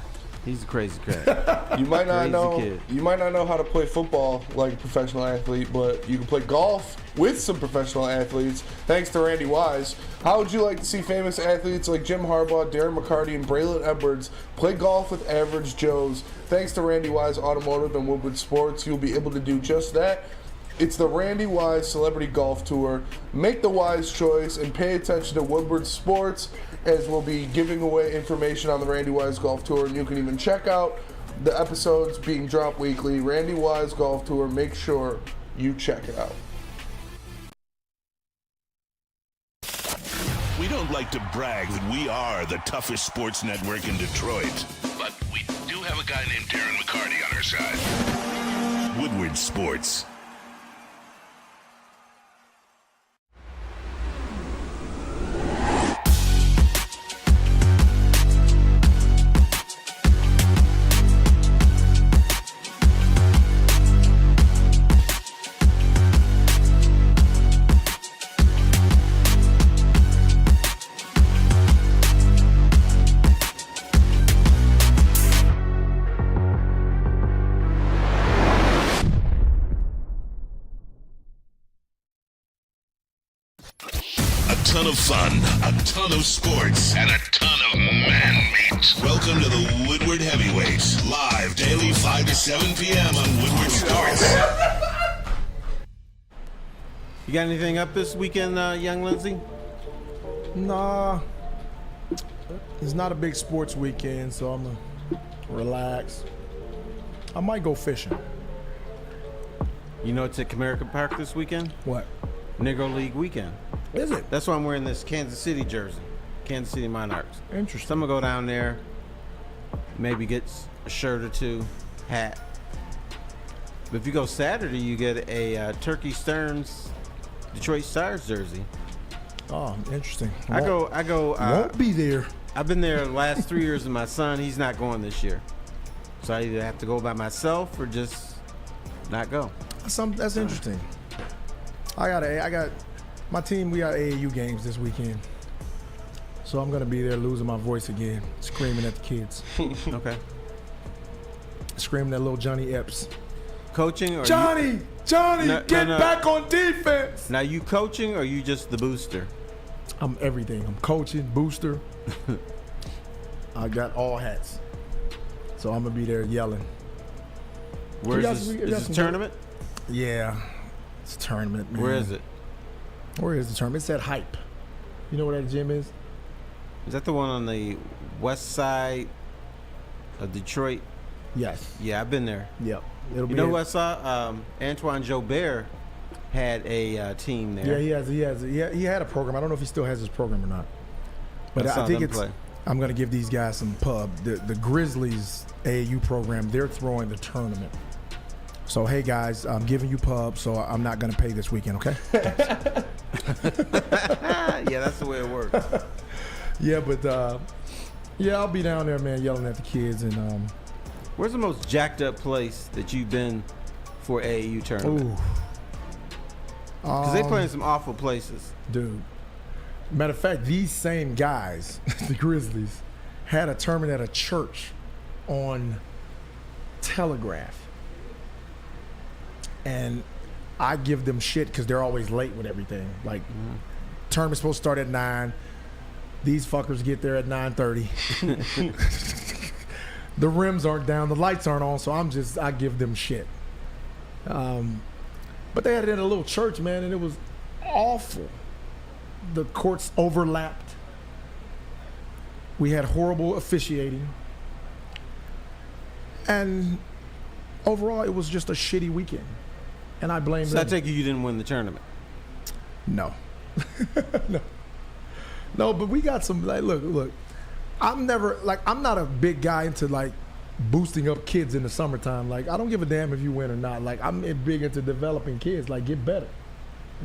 He's a crazy cat. You might not Crazy know. kid. You might not know how to play football like a professional athlete, but you can play golf with some professional athletes. Thanks to Randy Wise. How would you like to see famous athletes like Jim Harbaugh, Darren McCarty, and Braylon Edwards play golf with average Joes? Thanks to Randy Wise Automotive and Woodward Sports, you'll be able to do just that. It's the Randy Wise Celebrity Golf Tour. Make the wise choice and pay attention to Woodward Sports, as we'll be giving away information on the Randy Wise Golf Tour, and you can even check out the episodes being dropped weekly. Randy Wise Golf Tour, make sure you check it out. We don't like to brag that we are the toughest sports network in Detroit, but we do have a guy named Darren McCarty on our side. Woodward Sports. ton of fun, a ton of sports, and a ton of man meat. Welcome to the Woodward Heavyweights, live daily 5 to 7 p.m. on Woodward Sports. You got anything up this weekend, young Lindsey? Nah, it's not a big sports weekend, so I'm gonna relax. I might go fishing. You know it's at Comerica Park this weekend? What? Negro League weekend. Is it? That's why I'm wearing this Kansas City jersey. Kansas City Monarchs. Interesting. So I'm going to go down there, maybe get a shirt or two, hat. But if you go Saturday, you get a Turkey Stearns Detroit Stars jersey. Oh, interesting. I go. Won't be there. I've been there the last 3 years with my son. He's not going this year. So I either have to go by myself or just not go. That's interesting. I got my team. We got AAU games this weekend, so I'm gonna be there losing my voice again, screaming at the kids. Okay. Screaming at little Johnny Epps. Coaching or Johnny, get back on defense. Now you coaching or you just the booster? I'm everything. I'm coaching, booster. I got all hats, so I'm gonna be there yelling. Where's this? Is this a tournament? Yeah, it's a tournament, man. Where is it? Where is the tournament? It's at Hype. You know where that gym is? Is that the one on the west side of Detroit? Yes. Yeah, I've been there. Yep. You know who I saw? Antoine Jobert had a team there. Yeah, he had a program. I don't know if he still has his program or not. But I think it's. Play. I'm gonna give these guys some pub. The Grizzlies AAU program, they're throwing the tournament. So hey guys, I'm giving you pub, so I'm not gonna pay this weekend, okay? Yeah, that's the way it works. Yeah, but I'll be down there, man, yelling at the kids and. Where's the most jacked up place that you've been for AAU tournament? Because they play in some awful places. Dude. Matter of fact, these same guys, the Grizzlies, had a tournament at a church on Telegraph. And I give them shit because they're always late with everything. Like, tournament's supposed to start at 9. These fuckers get there at 9:30. The rims aren't down, the lights aren't on, so I give them shit. But they had it in a little church, man, and it was awful. The courts overlapped. We had horrible officiating. And overall, it was just a shitty weekend. And I blame them. So I take you didn't win the tournament? No. No, but we got some, like, look. I'm not a big guy into, like, boosting up kids in the summertime. Like, I don't give a damn if you win or not. Like, I'm big into developing kids. Like, get better.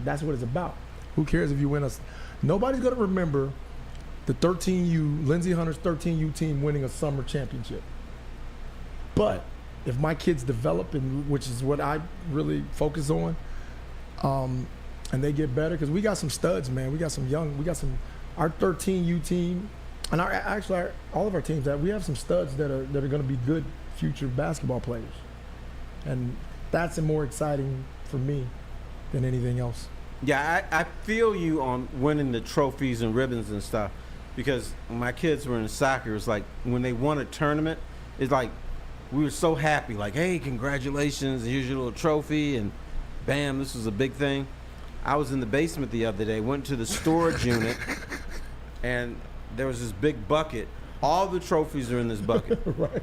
That's what it's about. Who cares if you win us? Nobody's going to remember the 13U, Lindsey Hunter's 13U team winning a summer championship. But if my kids develop, which is what I really focus on, and they get better, because we got some studs, man. We got some, our 13U team, and all of our teams, we have some studs that are going to be good future basketball players. And that's more exciting for me than anything else. Yeah, I feel you on winning the trophies and ribbons and stuff, because when my kids were in soccer, it was like when they won a tournament, it's like we were so happy, like, hey, congratulations, here's your little trophy, and bam, this was a big thing. I was in the basement the other day, went to the storage unit, and there was this big bucket. All the trophies are in this bucket. Right.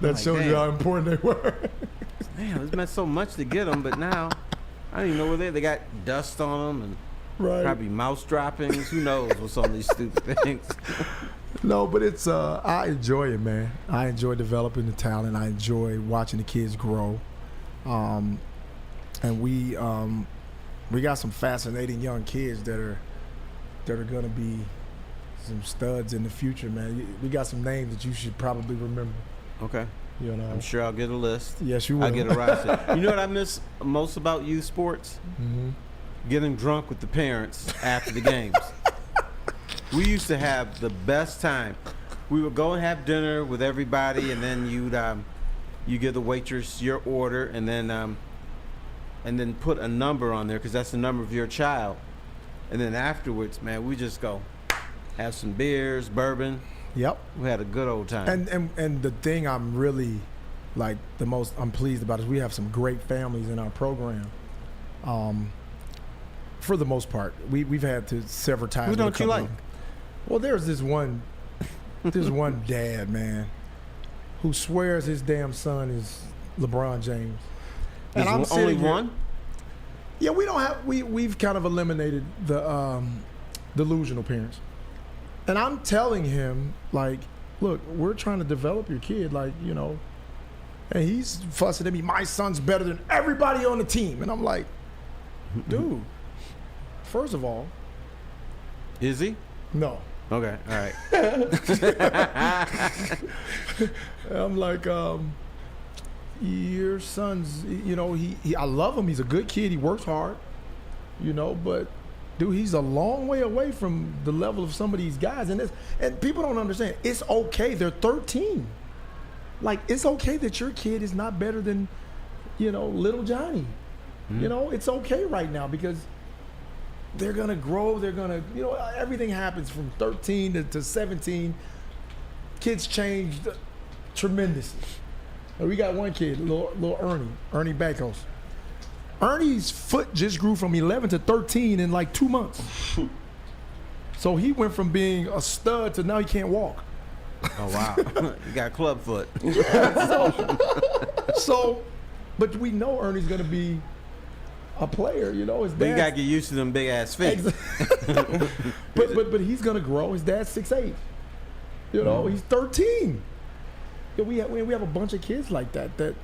That shows you how important they were. Man, it meant so much to get them, but now I don't even know where they got dust on them and probably mouse droppings. Who knows what's on these stupid things? No, but it's I enjoy it, man. I enjoy developing the talent. I enjoy watching the kids grow. And we got some fascinating young kids that are gonna be some studs in the future, man. We got some names that you should probably remember. Okay. You know, I'm sure I'll get a list. Yes, you will. I'll get a roster. You know what I miss most about youth sports? Mm-hmm. Getting drunk with the parents after the games. We used to have the best time. We would go and have dinner with everybody, and then you give the waitress your order, and then put a number on there because that's the number of your child. And then afterwards, man, we just go have some beers, bourbon. Yep. We had a good old time. And the thing I'm really like the most I'm pleased about is we have some great families in our program. For the most part, we've had to sever ties. Who with a don't you couple like? of them. Well, there's this one dad, man, who swears his damn son is LeBron James. There's I'm only sitting here- one? Yeah, we don't have we've kind of eliminated the delusional parents. And I'm telling him, like, look, we're trying to develop your kid, like, you know, and he's fussing at me, my son's better than everybody on the team. And I'm like, dude, first of all, Is he? no. Okay, all right. I'm like, your son's, you know, he I love him. He's a good kid. He works hard, you know, but dude, he's a long way away from the level of some of these guys. And people don't understand. It's okay. They're 13. Like, it's okay that your kid is not better than, you know, little Johnny. You know, it's okay right now because they're going to grow. They're going to, you know, everything happens from 13 to 17. Kids changed tremendously. We got one kid, little Ernie Bakos. Ernie's foot just grew from 11 to 13 in like 2 months. So he went from being a stud to now he can't walk. Oh, wow. You got club foot. So, but we know Ernie's going to be a player, you know. His But you dad, got to get used to them big-ass feet. but he's going to grow. His dad's 6'8". You know, he's 13. Yeah, we have a bunch of kids like that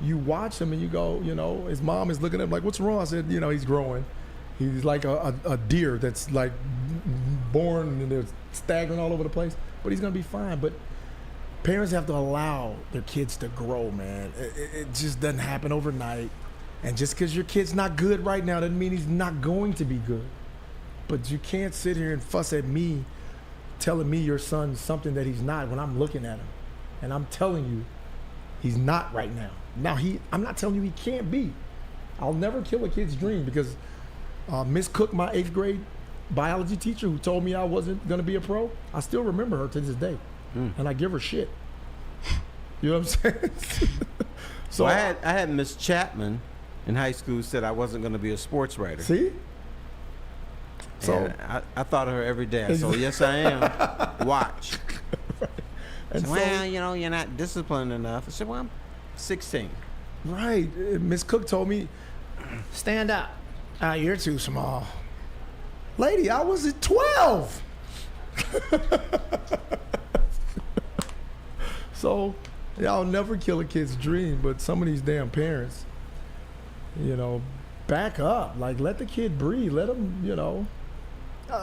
you watch him and you go, you know, his mom is looking at him like, what's wrong? I said, you know, he's growing. He's like a deer that's like born and they're staggering all over the place, but he's going to be fine. But parents have to allow their kids to grow, man. It just doesn't happen overnight. And just because your kid's not good right now doesn't mean he's not going to be good. But you can't sit here and fuss at me telling me your son's something that he's not when I'm looking at him. And I'm telling you, he's not right now. Now, I'm not telling you he can't be. I'll never kill a kid's dream because Miss Cook, my 8th grade biology teacher who told me I wasn't going to be a pro, I still remember her to this day. And I give her shit. You know what I'm saying? So Well, I had Miss Chapman in high school who said I wasn't going to be a sports writer. See? So And I thought of her every day. So yes, I am. Watch. and So, well, you know, you're not disciplined enough. I said, well, I'm 16. right. Miss Cook told me, stand up. You're too small. Lady, I was at 12. So, I'll never kill a kid's dream, but some of these damn parents, you know, back up. Like, let the kid breathe. Let him, you know.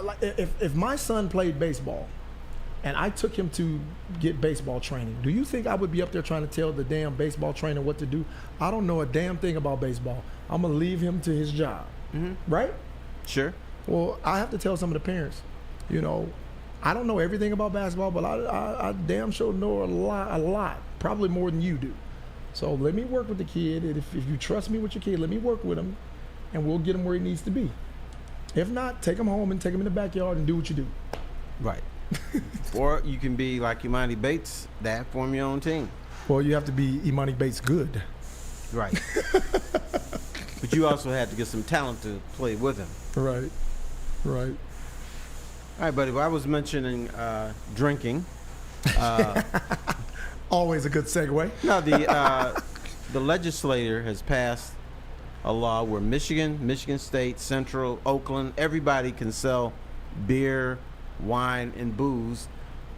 Like if my son played baseball and I took him to get baseball training, do you think I would be up there trying to tell the damn baseball trainer what to do? I don't know a damn thing about baseball. I'm going to leave him to his job. Right? Sure. Well, I have to tell some of the parents, you know, I don't know everything about basketball, but I damn sure know a lot, probably more than you do. So let me work with the kid, and if you trust me with your kid, let me work with him, and we'll get him where he needs to be. If not, take him home and take him in the backyard and do what you do. Right. Or you can be like Ermanni Bates, dad, form your own team. Well, you have to be Ermanni Bates good. Right. But you also had to get some talent to play with him. Right. Right. All right, buddy. Well, I was mentioning drinking. Always a good segue. No, the legislature has passed a law where Michigan State, Central, Oakland, everybody can sell beer, wine, and booze,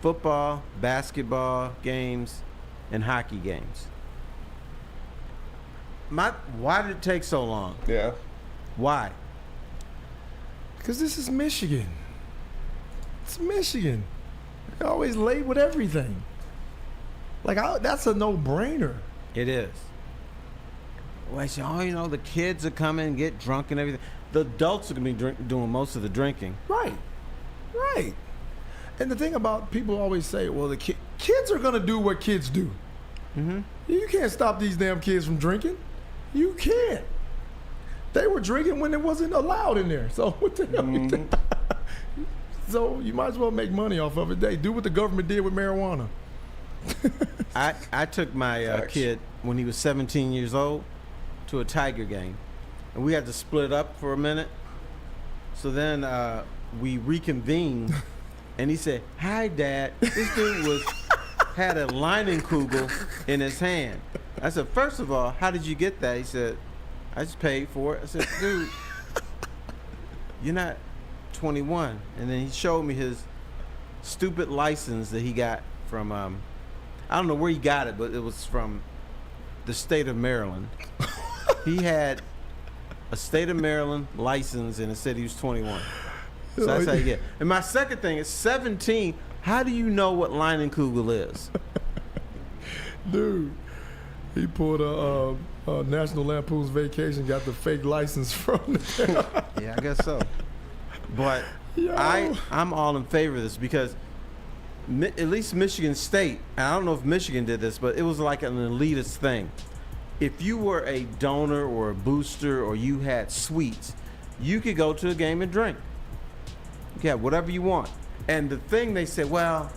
football, basketball games, and hockey games. Why did it take so long? Yeah. Why? Because this is Michigan. It's Michigan. They're always late with everything. Like, that's a no-brainer. It is. Well, I say, oh, you know, the kids are coming and get drunk and everything. The adults are going to be doing most of the drinking. Right. Right. And the thing about people always say, well, the kids are going to do what kids do. You can't stop these damn kids from drinking. You can't. They were drinking when it wasn't allowed in there. So what the hell? So you might as well make money off of it. They do what the government did with marijuana. I took my kid when he was 17 years old to a Tiger game, and we had to split up for a minute. So then we reconvened, and he said, "Hi, Dad." This dude had a Leinenkugel in his hand. I said, "First of all, how did you get that?" He said, "I just paid for it." I said, "Dude, you're not 21." And then he showed me his stupid license that he got from I don't know where he got it, but it was from the state of Maryland. He had a state of Maryland license, and it said he was 21. So that's how you get. And my second thing is 17. How do you know what Leinenkugel is? Dude, he pulled a National Lampoon's Vacation, got the fake license from there. Yeah, I guess so. But I'm all in favor of this because at least Michigan State, and I don't know if Michigan did this, but it was like an elitist thing. If you were a donor or a booster or you had suites, you could go to a game and drink. You could have whatever you want. And the thing they said, well,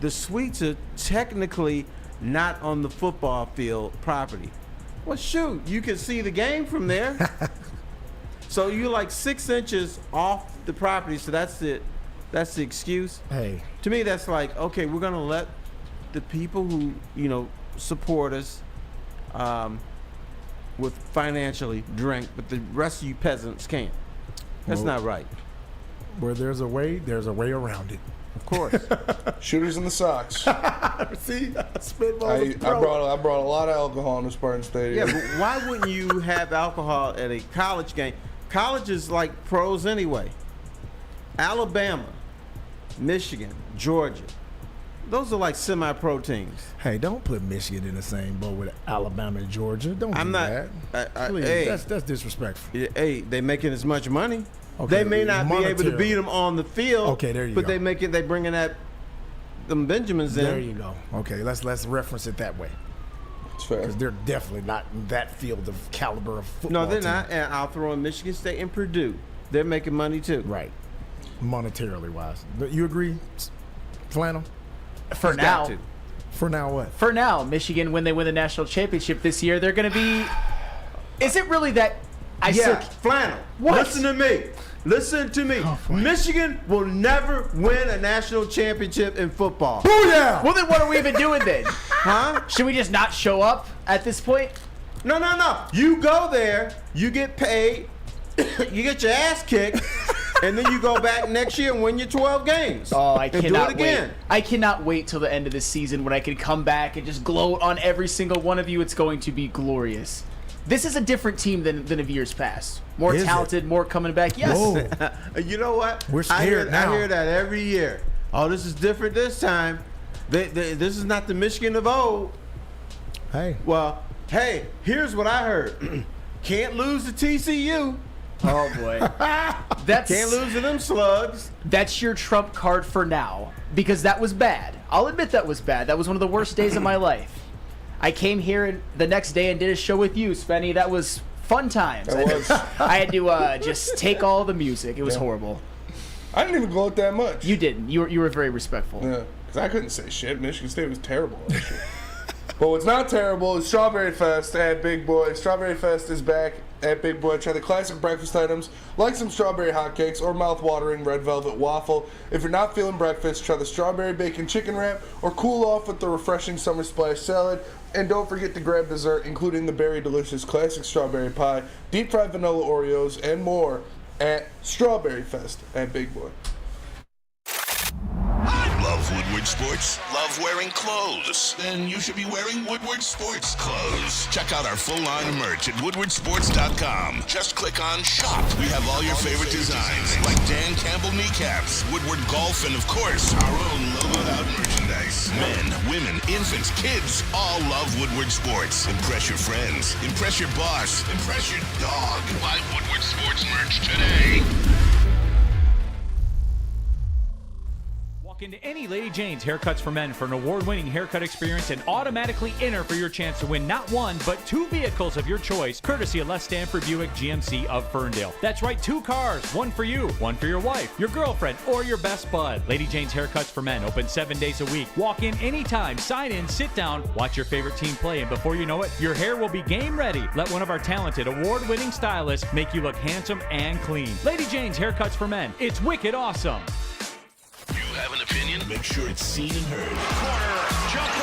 the suites are technically not on the football field property. Well, shoot, you can see the game from there. So you're like 6 inches off the property, so that's the excuse. Hey. To me, that's like, okay, we're gonna let the people who, support us with financially drink, but the rest of you peasants can't. That's not right. Where there's a way around it. Of course. Shooters in the socks. See, spitballs. I brought a lot of alcohol in the Spartan Stadium. Yeah, but why wouldn't you have alcohol at a college game? College is like pros anyway. Alabama, Michigan, Georgia. Those are like semi-pro teams. Hey, don't put Michigan in the same boat with Alabama and Georgia. Don't I'm do not. that. Please, Hey, that's disrespectful. hey, they making as much money. Okay, They may not be able to monetarily. beat them on the field. Okay, there you but go. they bringing them Benjamins in. There you go. Okay, let's reference it that way. It's fair. Because they're definitely not in that field of caliber of football. No, they're team. not. And I'll throw in Michigan State and Purdue. They're making money too. Right. Monetarily wise. You agree, Flannel? For It's now, got to. For now, what? for now, Michigan, when they win the national championship this year, they're going to be. Is it really that? Flannel. What? Listen to me. Listen to me. Michigan will never win a national championship in football. Booyah! Well, then what are we even doing then? Huh? Should we just not show up at this point? No. You go there, you get paid, you get your ass kicked, and then you go back next year and win your 12 games. Oh, I and cannot do it again. wait. I cannot wait till the end of this season when I can come back and just gloat on every single one of you. It's going to be glorious. This is a different team than of years past. More Is it? talented, more coming back. Yes. Whoa. You know what? We're scared I now. hear that every year. Oh, this is different this time. This is not the Michigan of old. Hey. Well, hey, here's what I heard. Can't lose to TCU. Oh boy. Can't lose to them slugs. That's your trump card for now because that was bad. I'll admit that was bad. That was one of the worst days of my life. I came here the next day and did a show with you, Spenny. That was fun times. It was. I had to just take all the music. It was horrible. I didn't even gloat that much. You didn't. You were very respectful. Yeah, because I couldn't say shit. Michigan State was terrible last year. But what's not terrible is Strawberry Fest at Big Boy. Strawberry Fest is back at Big Boy. Try the classic breakfast items like some strawberry hotcakes or mouth-watering red velvet waffle. If you're not feeling breakfast, try the strawberry bacon chicken wrap or cool off with the refreshing summer splash salad. And don't forget to grab dessert, including the berry delicious classic strawberry pie, deep fried vanilla Oreos, and more at Strawberry Fest at Big Boy. Love Woodward Sports? Love wearing clothes? Then you should be wearing Woodward Sports clothes. Check out our full line of merch at woodwardsports.com. Just click on shop. We have all your favorite designs, like Dan Campbell kneecaps, Woodward golf, and of course, our own logoed out merchandise. Men, women, infants, kids all love Woodward Sports. Impress your friends. Impress your boss. Impress your dog. Buy Woodward Sports merch today. into any Lady Jane's Haircuts for Men for an award-winning haircut experience and automatically enter for your chance to win not one, but 2 vehicles of your choice, courtesy of Les Stanford Buick GMC of Ferndale. That's right, 2 cars, one for you, one for your wife, your girlfriend, or your best bud. Lady Jane's Haircuts for Men, open 7 days a week. Walk in anytime, sign in, sit down, watch your favorite team play, and before you know it, your hair will be game ready. Let one of our talented, award-winning stylists make you look handsome and clean. Lady Jane's Haircuts for Men. It's wicked awesome. You have an opinion? Make sure it's seen and heard. Corner, jumper.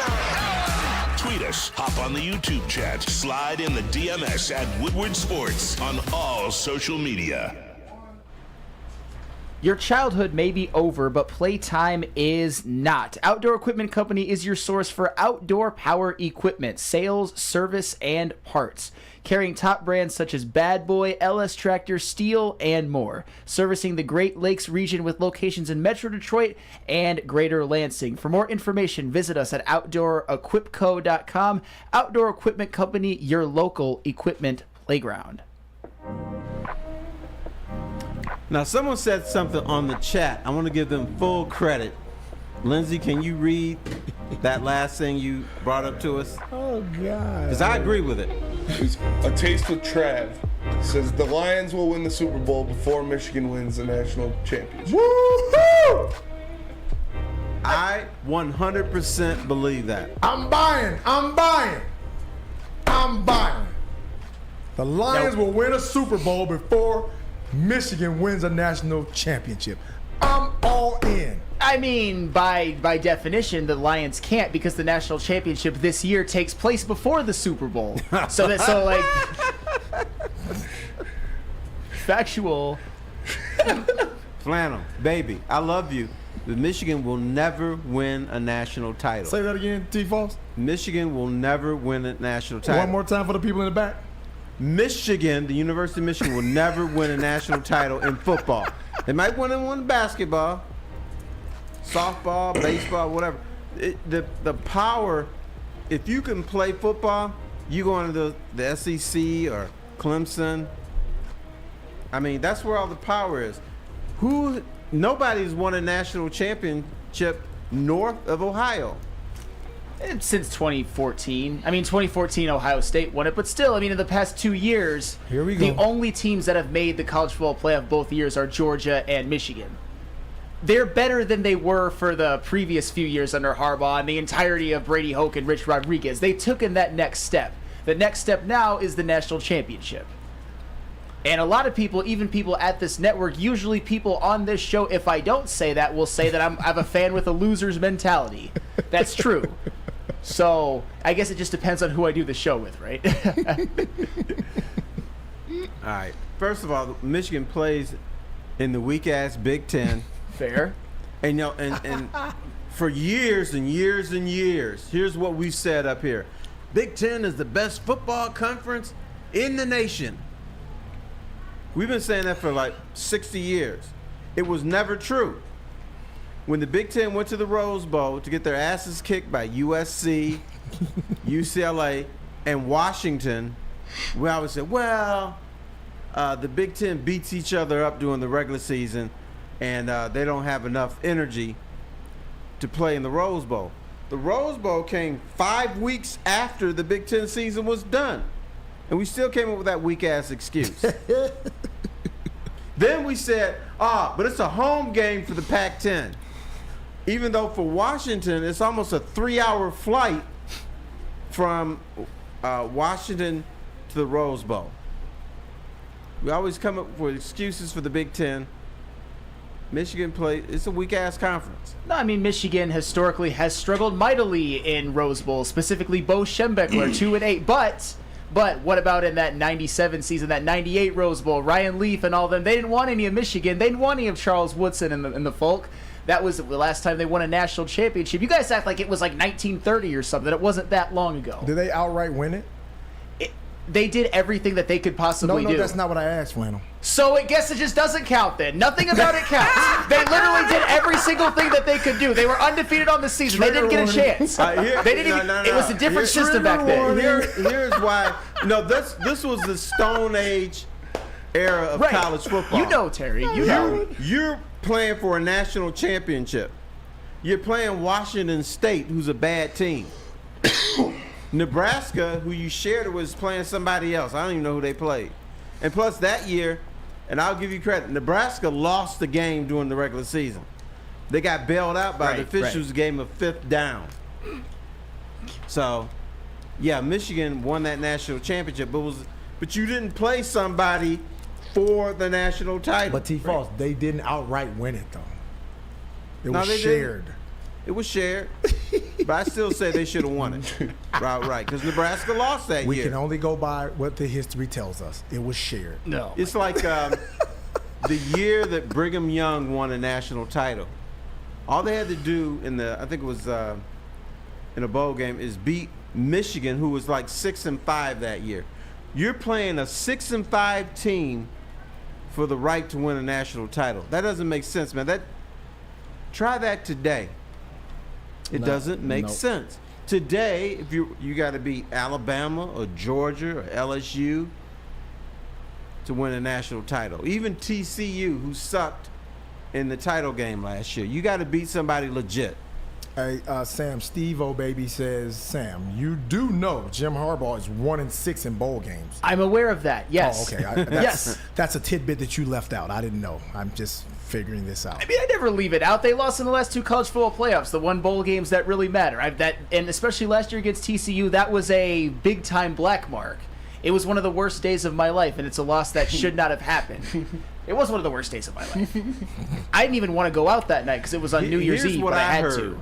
Tweet us, hop on the YouTube chat, slide in the DMS at Woodward Sports on all social media. Your childhood may be over, but playtime is not. Outdoor Equipment Company is your source for outdoor power equipment, sales, service, and parts. Carrying top brands such as Bad Boy, LS Tractor, Steel, and more. Servicing the Great Lakes region with locations in Metro Detroit and Greater Lansing. For more information, visit us at OutdoorEquipCo.com. Outdoor Equipment Company, your local equipment playground. Now, someone said something on the chat. I want to give them full credit. Lindsey, can you read that last thing you brought up to us? Oh, God. Because I agree with it. A Taste with Trav says the Lions will win the Super Bowl before Michigan wins the national championship. Woo-hoo! I 100% believe that. I'm buying. The Lions will win a Super Bowl before Michigan wins a national championship. I'm all in. I mean, by definition, the Lions can't because the national championship this year takes place before the Super Bowl. So factual. Flannel, baby, I love you. But Michigan will never win a national title. Say that again, T-Falls. Michigan will never win a national title. One more time for the people in the back. Michigan, the University of Michigan, will never win a national title in football. They might win in basketball, softball, baseball, whatever. The power, if you can play football, you go into the SEC or Clemson. I mean, that's where all the power is. Nobody's won a national championship north of Ohio. Since 2014. I mean, 2014 Ohio State won it, but still, I mean, in the past 2 years, Here we go. The only teams that have made the college football playoff both years are Georgia and Michigan. They're better than they were for the previous few years under Harbaugh and the entirety of Brady Hoke and Rich Rodriguez. They took in that next step. The next step now is the national championship. And a lot of people, even people at this network, usually people on this show, if I don't say that, will say that I'm a fan with a loser's mentality. That's true. So I guess it just depends on who I do the show with, right? All right. First of all, Michigan plays in the weak-ass Big Ten. Fair. And, you know, and for years and years and years, here's what we've said up here. Big Ten is the best football conference in the nation. We've been saying that for like 60 years. It was never true. When the Big Ten went to the Rose Bowl to get their asses kicked by USC, UCLA, and Washington, we always said, well, the Big Ten beats each other up during the regular season, and they don't have enough energy to play in the Rose Bowl. The Rose Bowl came 5 weeks after the Big Ten season was done, and we still came up with that weak-ass excuse. Then we said, but it's a home game for the Pac-10. Even though for Washington, it's almost a 3-hour flight from Washington to the Rose Bowl. We always come up with excuses for the Big Ten. Michigan it's a weak-ass conference. No, I mean, Michigan historically has struggled mightily in Rose Bowl, specifically Bo Schembechler, 2-8. But what about in that 97 season, that 98 Rose Bowl? Ryan Leaf and all them, they didn't want any of Michigan. They didn't want any of Charles Woodson and the folk. That was the last time they won a national championship. You guys act like it was like 1930 or something. It wasn't that long ago. Did they outright win it? They did everything that they could possibly do. No, that's not what I asked, Flannel. So I guess it just doesn't count then. Nothing about it counts. They literally did every single thing that they could do. They were undefeated on the season. They didn't get a chance. They didn't even. It was a different system back then. Here's why. No, this was the Stone Age era of college football. You know, Terry. You know. You're playing for a national championship. You're playing Washington State, who's a bad team. Nebraska, who you shared it with, is playing somebody else. I don't even know who they played. And plus that year, and I'll give you credit, Nebraska lost the game during the regular season. They got bailed out by the officials, gave them a 5th down. So, yeah, Michigan won that national championship, but you didn't play somebody for the national title. But T-Falls, they didn't outright win it, though. It was they shared. Didn't. It was shared. But I still say they should have won it. Right. Because Nebraska lost that year. We can only go by what the history tells us. It was shared. No. It's like the year that Brigham Young won a national title. All they had to do I think it was in a bowl game, is beat Michigan, who was like 6-5 that year. You're playing a 6-5 team for the right to win a national title. That doesn't make sense, man. Try that today. It doesn't make sense. Today, if you got to beat Alabama or Georgia or LSU to win a national title. Even TCU, who sucked in the title game last year. You got to beat somebody legit. Hey, Sam, Steve O'Baby says, Sam, you do know Jim Harbaugh is 1-6 in bowl games. I'm aware of that. Yes. Oh, okay. Yes. That's a tidbit that you left out. I didn't know. I'm just figuring this out. I mean, I never leave it out. They lost in the last 2 college football playoffs, the 1 bowl games that really matter. And especially last year against TCU, that was a big-time black mark. It was one of the worst days of my life, and it's a loss that should not have happened. It was one of the worst days of my life. I didn't even want to go out that night because it was on New Year's Eve, but I had to.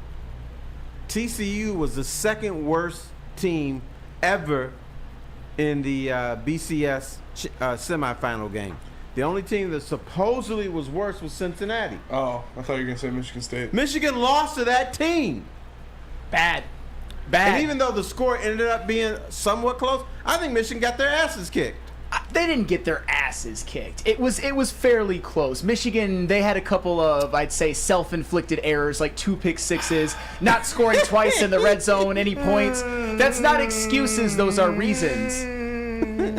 TCU was the 2nd worst team ever in the BCS semifinal game. The only team that supposedly was worse was Cincinnati. Oh, I thought you were going to say Michigan State. Michigan lost to that team. Bad. And even though the score ended up being somewhat close, I think Michigan got their asses kicked. They didn't get their asses kicked. It was fairly close. Michigan, they had a couple of, I'd say, self-inflicted errors, like 2 pick sixes, not scoring twice in the red zone, any points. That's not excuses. Those are reasons.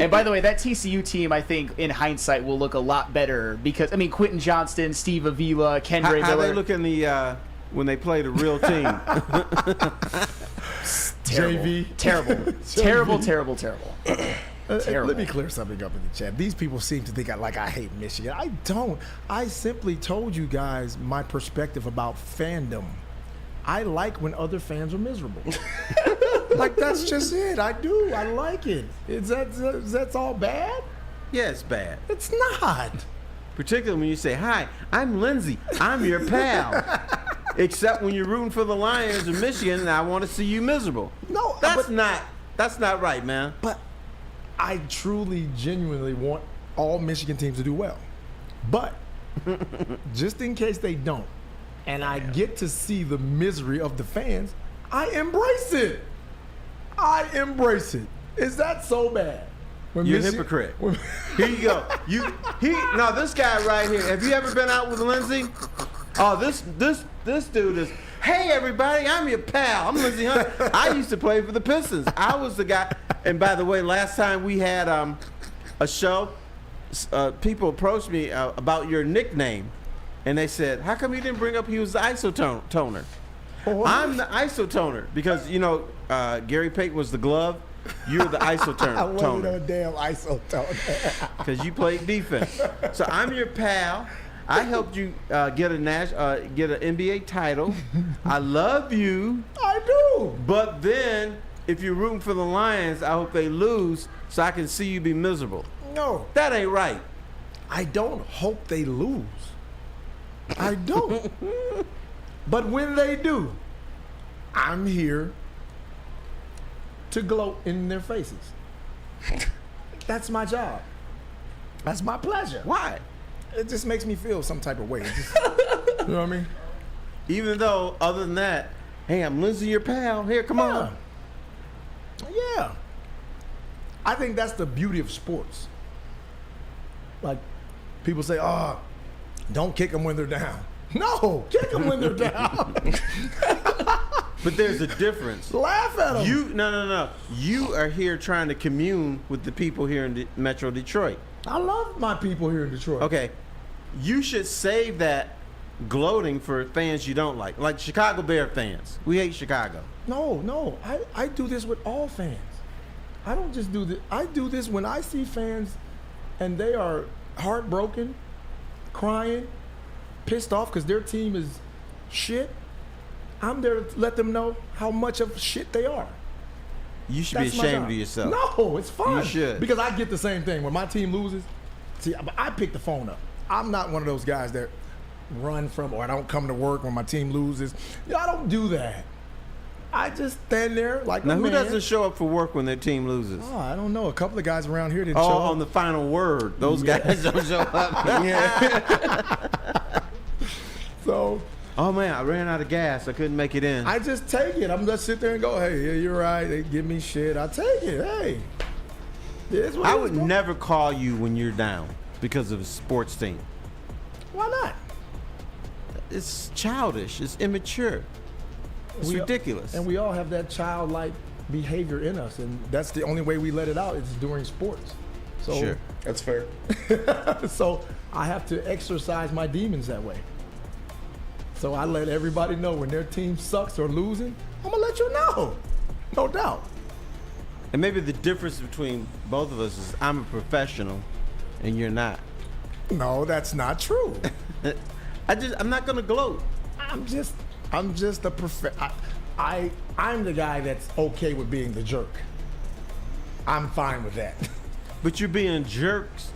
And by the way, that TCU team, I think, in hindsight, will look a lot better because, I mean, Quentin Johnston, Steve Avila, Kendra Miller. How they look in the when they play the real team? Terrible. JV. Terrible. Let me clear something up in the chat. These people seem to think I hate Michigan. I don't. I simply told you guys my perspective about fandom. I like when other fans are miserable. Like, that's just it. I do. I like it. Is that all bad? Yeah, it's bad. It's not. Particularly when you say, "Hi, I'm Lindsey. I'm your pal." Except when you're rooting for the Lions or Michigan, and I want to see you miserable. No, that's not right, man. But I truly, genuinely want all Michigan teams to do well. But just in case they don't, and I get to see the misery of the fans, I embrace it. Is that so bad? You're a hypocrite. Here you go. No, this guy right here. Have you ever been out with Lindsey? Oh, this dude is. Hey everybody, I'm your pal. I'm Lindsey Hunter. I used to play for the Pistons. I was the guy. And by the way, last time we had a show, people approached me about your nickname, and they said, "How come you didn't bring up he was the isotoner?" I'm the isotoner because Gary Payton was the glove. You're the isotoner. I wasn't no damn isotoner because you played defense. So I'm your pal. I helped you get an NBA title. I love you. I do. But then, if you're rooting for the Lions, I hope they lose so I can see you be miserable. No. That ain't right. I don't hope they lose. I don't. But when they do, I'm here to gloat in their faces. That's my job. That's my pleasure. Why? It just makes me feel some type of way. You know what I mean? Even though, other than that, hey, I'm Lindsey, your pal. Here, come on. Yeah. I think that's the beauty of sports. Like, people say, don't kick them when they're down. No, kick them when they're down. But there's a difference. Laugh at them. No. You are here trying to commune with the people here in Metro Detroit. I love my people here in Detroit. Okay. You should save that gloating for fans you don't like Chicago Bear fans. We hate Chicago. No, I do this with all fans. I don't just do this. I do this when I see fans and they are heartbroken, crying, pissed off because their team is shit. I'm there to let them know how much of shit they are. You should That's be my ashamed job. of yourself. No, it's fun. You should. Because I get the same thing. When my team loses, see, I pick the phone up. I'm not one of those guys that run from, or I don't come to work when my team loses. I don't do that. I just stand there like Now, a who man. doesn't show up for work when their team loses? Oh, I don't know. A couple of guys around here didn't show up. On the final word. Those guys don't show up. So, oh, man, I ran out of gas. I couldn't make it in. I just take it. I'm just sit there and go, hey, yeah, you're right. They give me shit. I take it. Hey. I would never call you when you're down because of a sports team. Why not? It's childish. It's immature. It's ridiculous. And we all have that childlike behavior in us, and that's the only way we let it out is during sports. So, sure. That's fair. So I have to exercise my demons that way. So I let everybody know when their team sucks or losing, I'm gonna let you know. No doubt. And maybe the difference between both of us is I'm a professional and you're not. No, that's not true. I'm not gonna gloat. I'm just a I'm the guy that's okay with being the jerk. I'm fine with that. But you're being jerks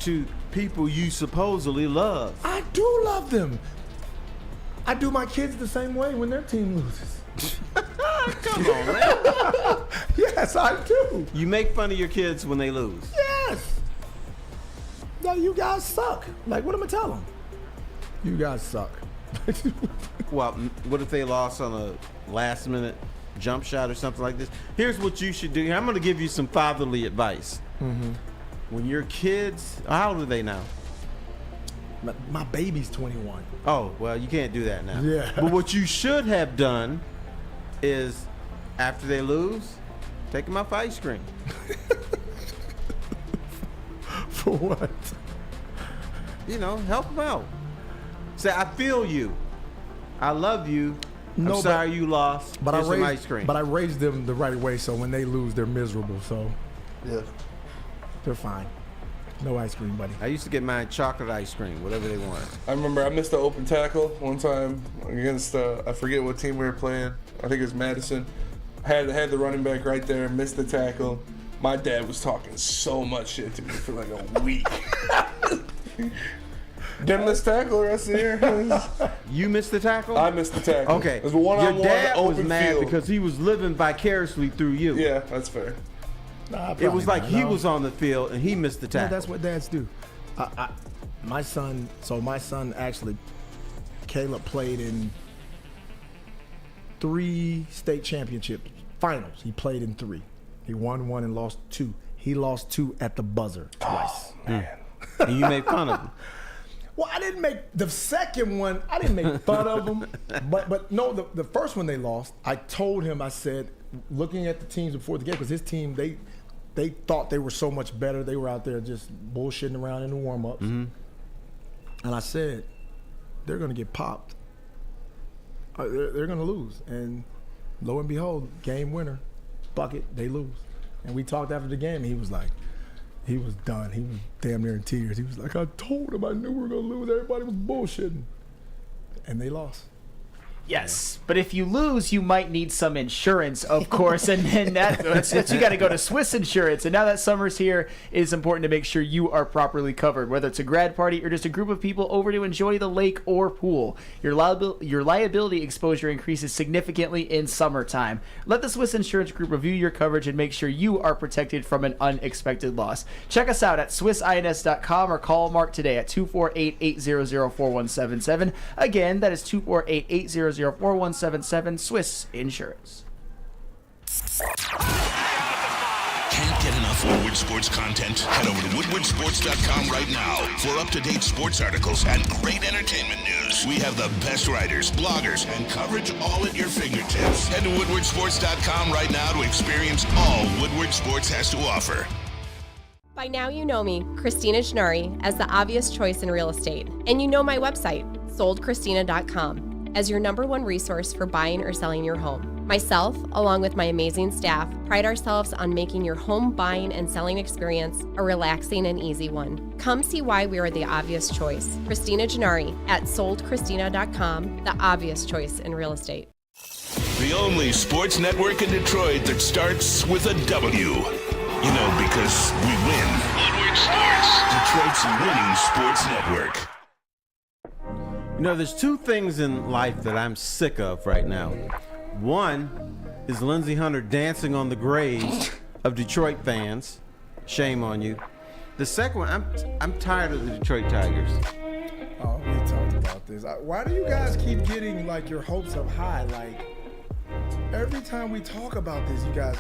to people you supposedly love. I do love them. I do my kids the same way when their team loses. Come on, man. Yes, I do. You make fun of your kids when they lose. Yes. No, you guys suck. Like, what am I telling them? You guys suck. Well, what if they lost on a last-minute jump shot or something like this? Here's what you should do. I'm going to give you some fatherly advice. Mm-hmm. When your kids, how old are they now? My baby's 21. Oh, well, you can't do that now. Yeah. But what you should have done is, after they lose, take them out for ice cream. For what? You know, help them out. Say, I feel you. I love you. I'm sorry you lost. But Here's some ice cream. But I raised them the right way, so when they lose, they're miserable. So Yeah. they're fine. No ice cream, buddy. I used to get mine chocolate ice cream, whatever they wanted. I remember I missed the open tackle one time against I forget what team we were playing. I think it was Madison. Had the running back right there, missed the tackle. My dad was talking so much shit to me for like a week. Didn't miss tackle the rest of the year. You missed the tackle? I missed the tackle. Okay. It was one-on-one, Your dad was open mad field. because he was living vicariously through you. Yeah, that's fair. Nah, It was probably like not, he no. was on the field and he missed the No, tackle. that's what dads do. My son actually, Caleb played in 3 state championship finals. He played in 3. He won 1 and lost 2. He lost 2 at the buzzer twice. Oh, man. And you made fun of him. Well, I didn't make the second one. I didn't make fun of him, but no, the first one they lost. I told him. I said, looking at the teams before the game, because his team they thought they were so much better. They were out there just bullshitting around in the warm-ups. Mm-hmm. And I said, they're going to get popped. They're going to lose. And lo and behold, game winner, bucket, they lose. And we talked after the game, and he was like, he was done. He was damn near in tears. He was like, I told him I knew we were going to lose. Everybody was bullshitting. And they lost. Yes, but if you lose, you might need some insurance, of course, and then that's you got to go to Swiss Insurance. And now that summer's here, it is important to make sure you are properly covered, whether it's a grad party or just a group of people over to enjoy the lake or pool. Your liability exposure increases significantly in summertime. Let the Swiss Insurance Group review your coverage and make sure you are protected from an unexpected loss. Check us out at swissins.com or call Mark today at 248-800-4177. Again, that is 248-800-4177, Swiss Insurance. Can't get enough Woodward Sports content? Head over to woodwardsports.com right now for up-to-date sports articles and great entertainment news. We have the best writers, bloggers, and coverage all at your fingertips. Head to woodwardsports.com right now to experience all Woodward Sports has to offer. By now you know me, Christina Schnarri, as the obvious choice in real estate. And you know my website, soldchristina.com as your #1 resource for buying or selling your home. Myself, along with my amazing staff, pride ourselves on making your home buying and selling experience a relaxing and easy one. Come see why we are the obvious choice. Christina Gennari at soldchristina.com, the obvious choice in real estate. The only sports network in Detroit that starts with a W. You know, because we win. Woodward Sports, Detroit's winning sports network. You know, there's two things in life that I'm sick of right now. One is Lindsey Hunter dancing on the graves of Detroit fans. Shame on you. The second one, I'm tired of the Detroit Tigers. Oh, we talked about this. Why do you guys keep getting like your hopes up high? Like every time we talk about this, you guys,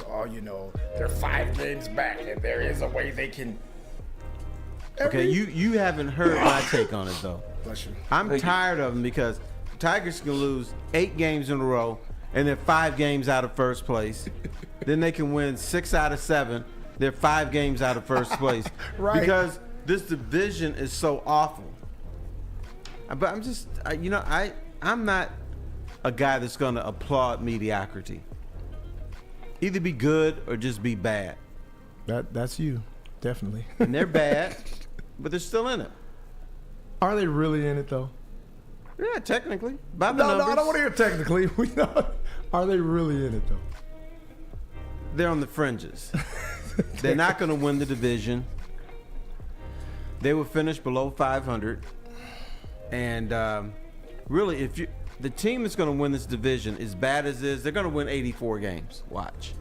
they're 5 games back, and there is a way they can. Okay, you haven't heard my take on it though. Bless you. I'm tired of them because the Tigers can lose 8 games in a row, and they're 5 games out of first place. Then they can win 6 out of 7. They're 5 games out of first place. Right. Because this division is so awful. But I'm just, I'm not a guy that's going to applaud mediocrity. Either be good or just be bad. That's you, definitely. And they're bad, but they're still in it. Are they really in it though? Yeah, technically. By the No, numbers. I don't want to hear technically. We know. Are they really in it though? They're on the fringes. They're not going to win the division. They will finish below 500. And really, the team that's going to win this division, as bad as it is, they're going to win 84 games. Watch.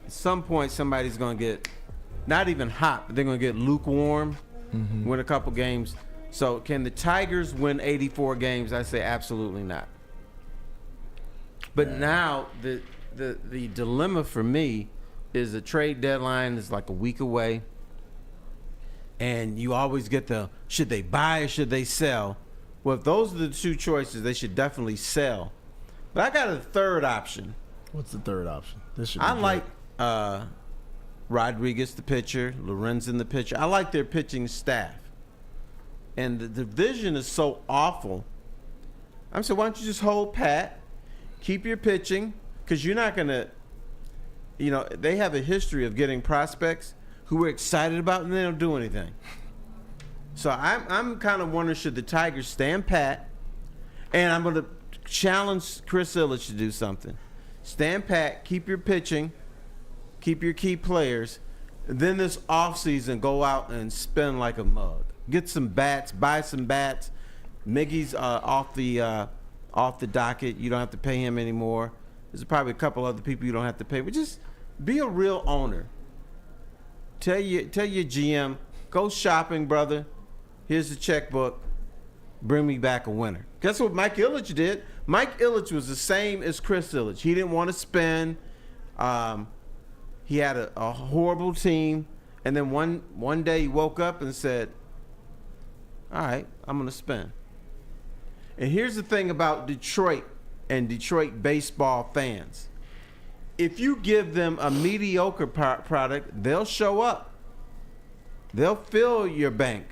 At some point, somebody's going to get not even hot, but they're going to get lukewarm, win a couple games. So can the Tigers win 84 games? I say absolutely not. But now the dilemma for me is the trade deadline is like a week away. And you always get should they buy or should they sell? Well, if those are the two choices, they should definitely sell. But I got a third option. What's the third option? This should be I good. like Rodriguez, the pitcher, Lorenzen, the pitcher. I like their pitching staff. And the division is so awful. I'm saying, why don't you just hold pat, keep your pitching, because you're not going to, they have a history of getting prospects who we're excited about and they don't do anything. So I'm kind of wondering, should the Tigers stand pat? And I'm going to challenge Chris Ilitch to do something. Stand pat, keep your pitching, keep your key players, and then this offseason go out and spend like a mug. Get some bats, buy some bats. Miggy's off the docket. You don't have to pay him anymore. There's probably a couple other people you don't have to pay. But just be a real owner. Tell your GM, go shopping, brother. Here's the checkbook. Bring me back a winner. Guess what Mike Ilitch did? Mike Ilitch was the same as Chris Ilitch. He didn't want to spend. He had a horrible team. And then one day he woke up and said, all right, I'm going to spend. And here's the thing about Detroit and Detroit baseball fans. If you give them a mediocre product, they'll show up. They'll fill your bank.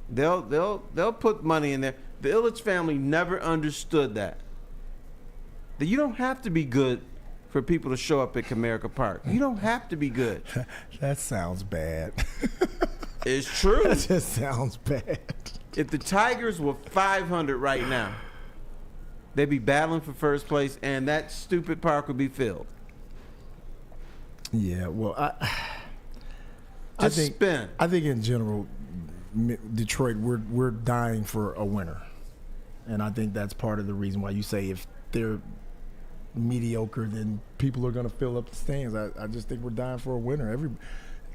They'll put money in there. The Ilitch family never understood that you don't have to be good for people to show up at Comerica Park. You don't have to be good. That sounds bad. It's true. That just sounds bad. If the Tigers were 500 right now, they'd be battling for first place, and that stupid park would be filled. Yeah, well, I think in general, Detroit, we're dying for a winner, and I think that's part of the reason why you say if they're mediocre, then people are going to fill up the stands. I just think we're dying for a winner.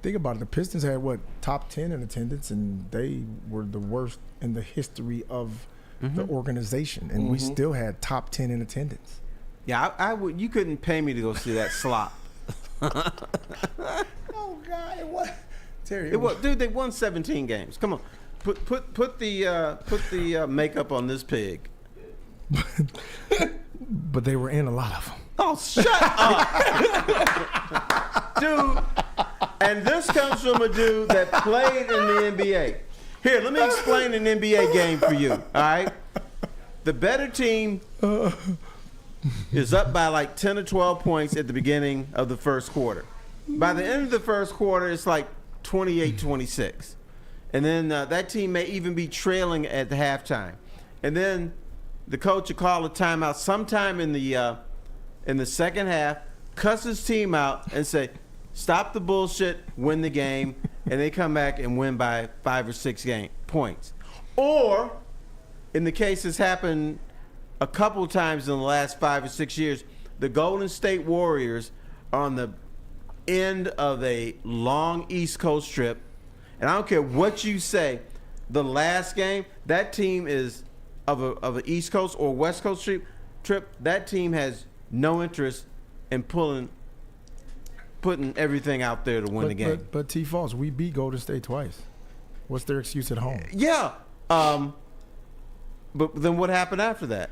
Think about it. The Pistons had top 10 in attendance, and they were the worst in the history of the organization, and we still had top 10 in attendance. Yeah, I would. You couldn't pay me to go see that slop. Oh God, what? Terry, dude. They won 17 games. Come on, put the makeup on this pig. But they were in a lot of them. Oh, shut up, dude. And this comes from a dude that played in the NBA. Here, let me explain an NBA game for you. All right, the better team is up by like 10 or 12 points at the beginning of the first quarter. By the end of the first quarter, it's like 28-26. And then that team may even be trailing at the halftime. And then the coach will call a timeout sometime in the second half, cuss his team out, and say, stop the bullshit, win the game, and they come back and win by 5 or 6 points. Or, in the case that's happened a couple times in the last 5 or 6 years, the Golden State Warriors are on the end of a long East Coast trip. And I don't care what you say, the last game, that team is of an East Coast or West Coast trip. That team has no interest in putting everything out there to win the game. But T. Foss, we beat Golden State twice. What's their excuse at home? Yeah. But then what happened after that?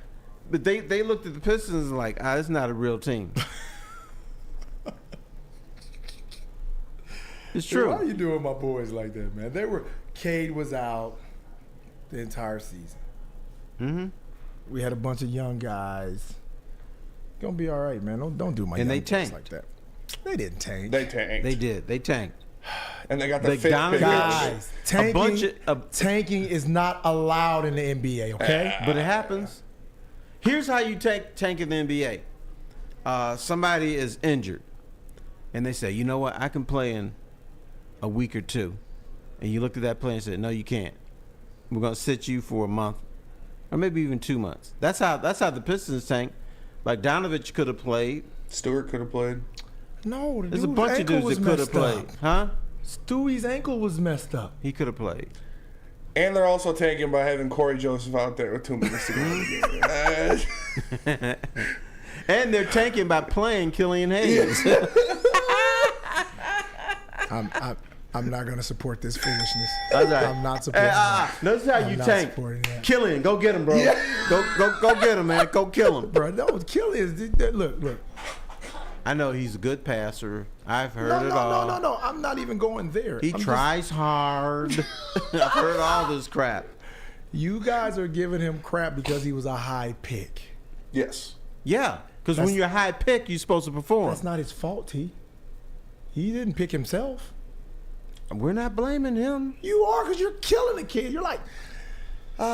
But they looked at the Pistons and like, it's not a real team. It's true. Why are you doing my boys like that, man? Cade was out the entire season. Mm-hmm. We had a bunch of young guys. Gonna be all right, man. Don't do my young boys like that. They didn't tank. They tanked. They did. They tanked. And they got the fifth pick. Guys, tanking is not allowed in the NBA, okay? But it happens. Here's how you tank in the NBA. Somebody is injured, and they say, you know what, I can play in a week or two. And you look at that player and say, no, you can't. We're going to sit you for a month or maybe even 2 months. That's how the Pistons tank. Like Donovich could have played. Stewart could have played. No, there's a bunch of dudes that could have played. Huh? Stewie's ankle was messed up. He could have played. And they're also tanking by having Corey Joseph out there with 2 minutes to go in the game. And they're tanking by playing Killian Hayes. I'm not going to support this foolishness. That's right. I'm not supporting that. Notice how you tank. Killian, go get him, bro. Yeah. Go get him, man. Go kill him. Bro, no, Killian, look. I know he's a good passer. I've heard it all. No. I'm not even going there. He tries hard. I've heard all this crap. You guys are giving him crap because he was a high pick. Yes. Yeah, because when you're a high pick, you're supposed to perform. That's not his fault, T. He didn't pick himself. We're not blaming him. You are, because you're killing the kid. You're like,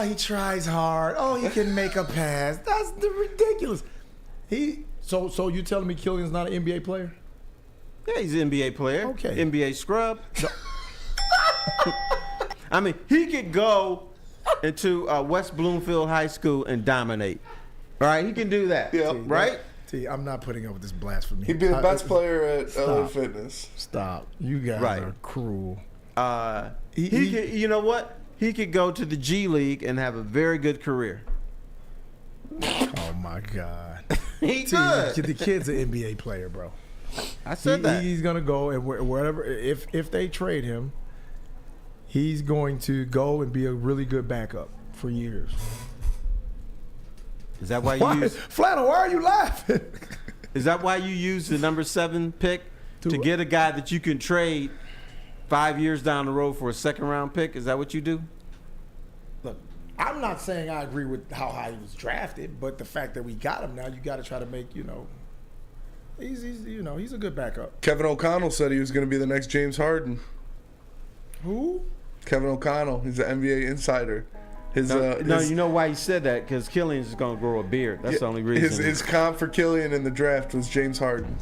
he tries hard. Oh, he can make a pass. That's ridiculous. So you telling me Killian's not an NBA player? Yeah, he's an NBA player. Okay. NBA scrub. I mean, he could go into West Bloomfield High School and dominate. All right, he can do that. Yeah. Right? T, I'm not putting up with this blasphemy. He'd be the best player at LA Fitness. Stop. You guys are cruel. You know what? He could go to the G League and have a very good career. Oh, my God. He could. The kid's an NBA player, bro. I said that. He's going to go, and wherever, if they trade him, he's going to go and be a really good backup for years. Is that why you use Flannel? Why are you laughing? Is that why you use the number 7 pick to get a guy that you can trade 5 years down the road for a second-round pick? Is that what you do? Look, I'm not saying I agree with how high he was drafted, but the fact that we got him now, you got to try to make he's a good backup. Kevin O'Connell said he was going to be the next James Harden. Who? Kevin O'Connell. He's an NBA insider. You know why he said that? Because Killian's is going to grow a beard. That's the only reason. His comp for Killian in the draft was James Harden.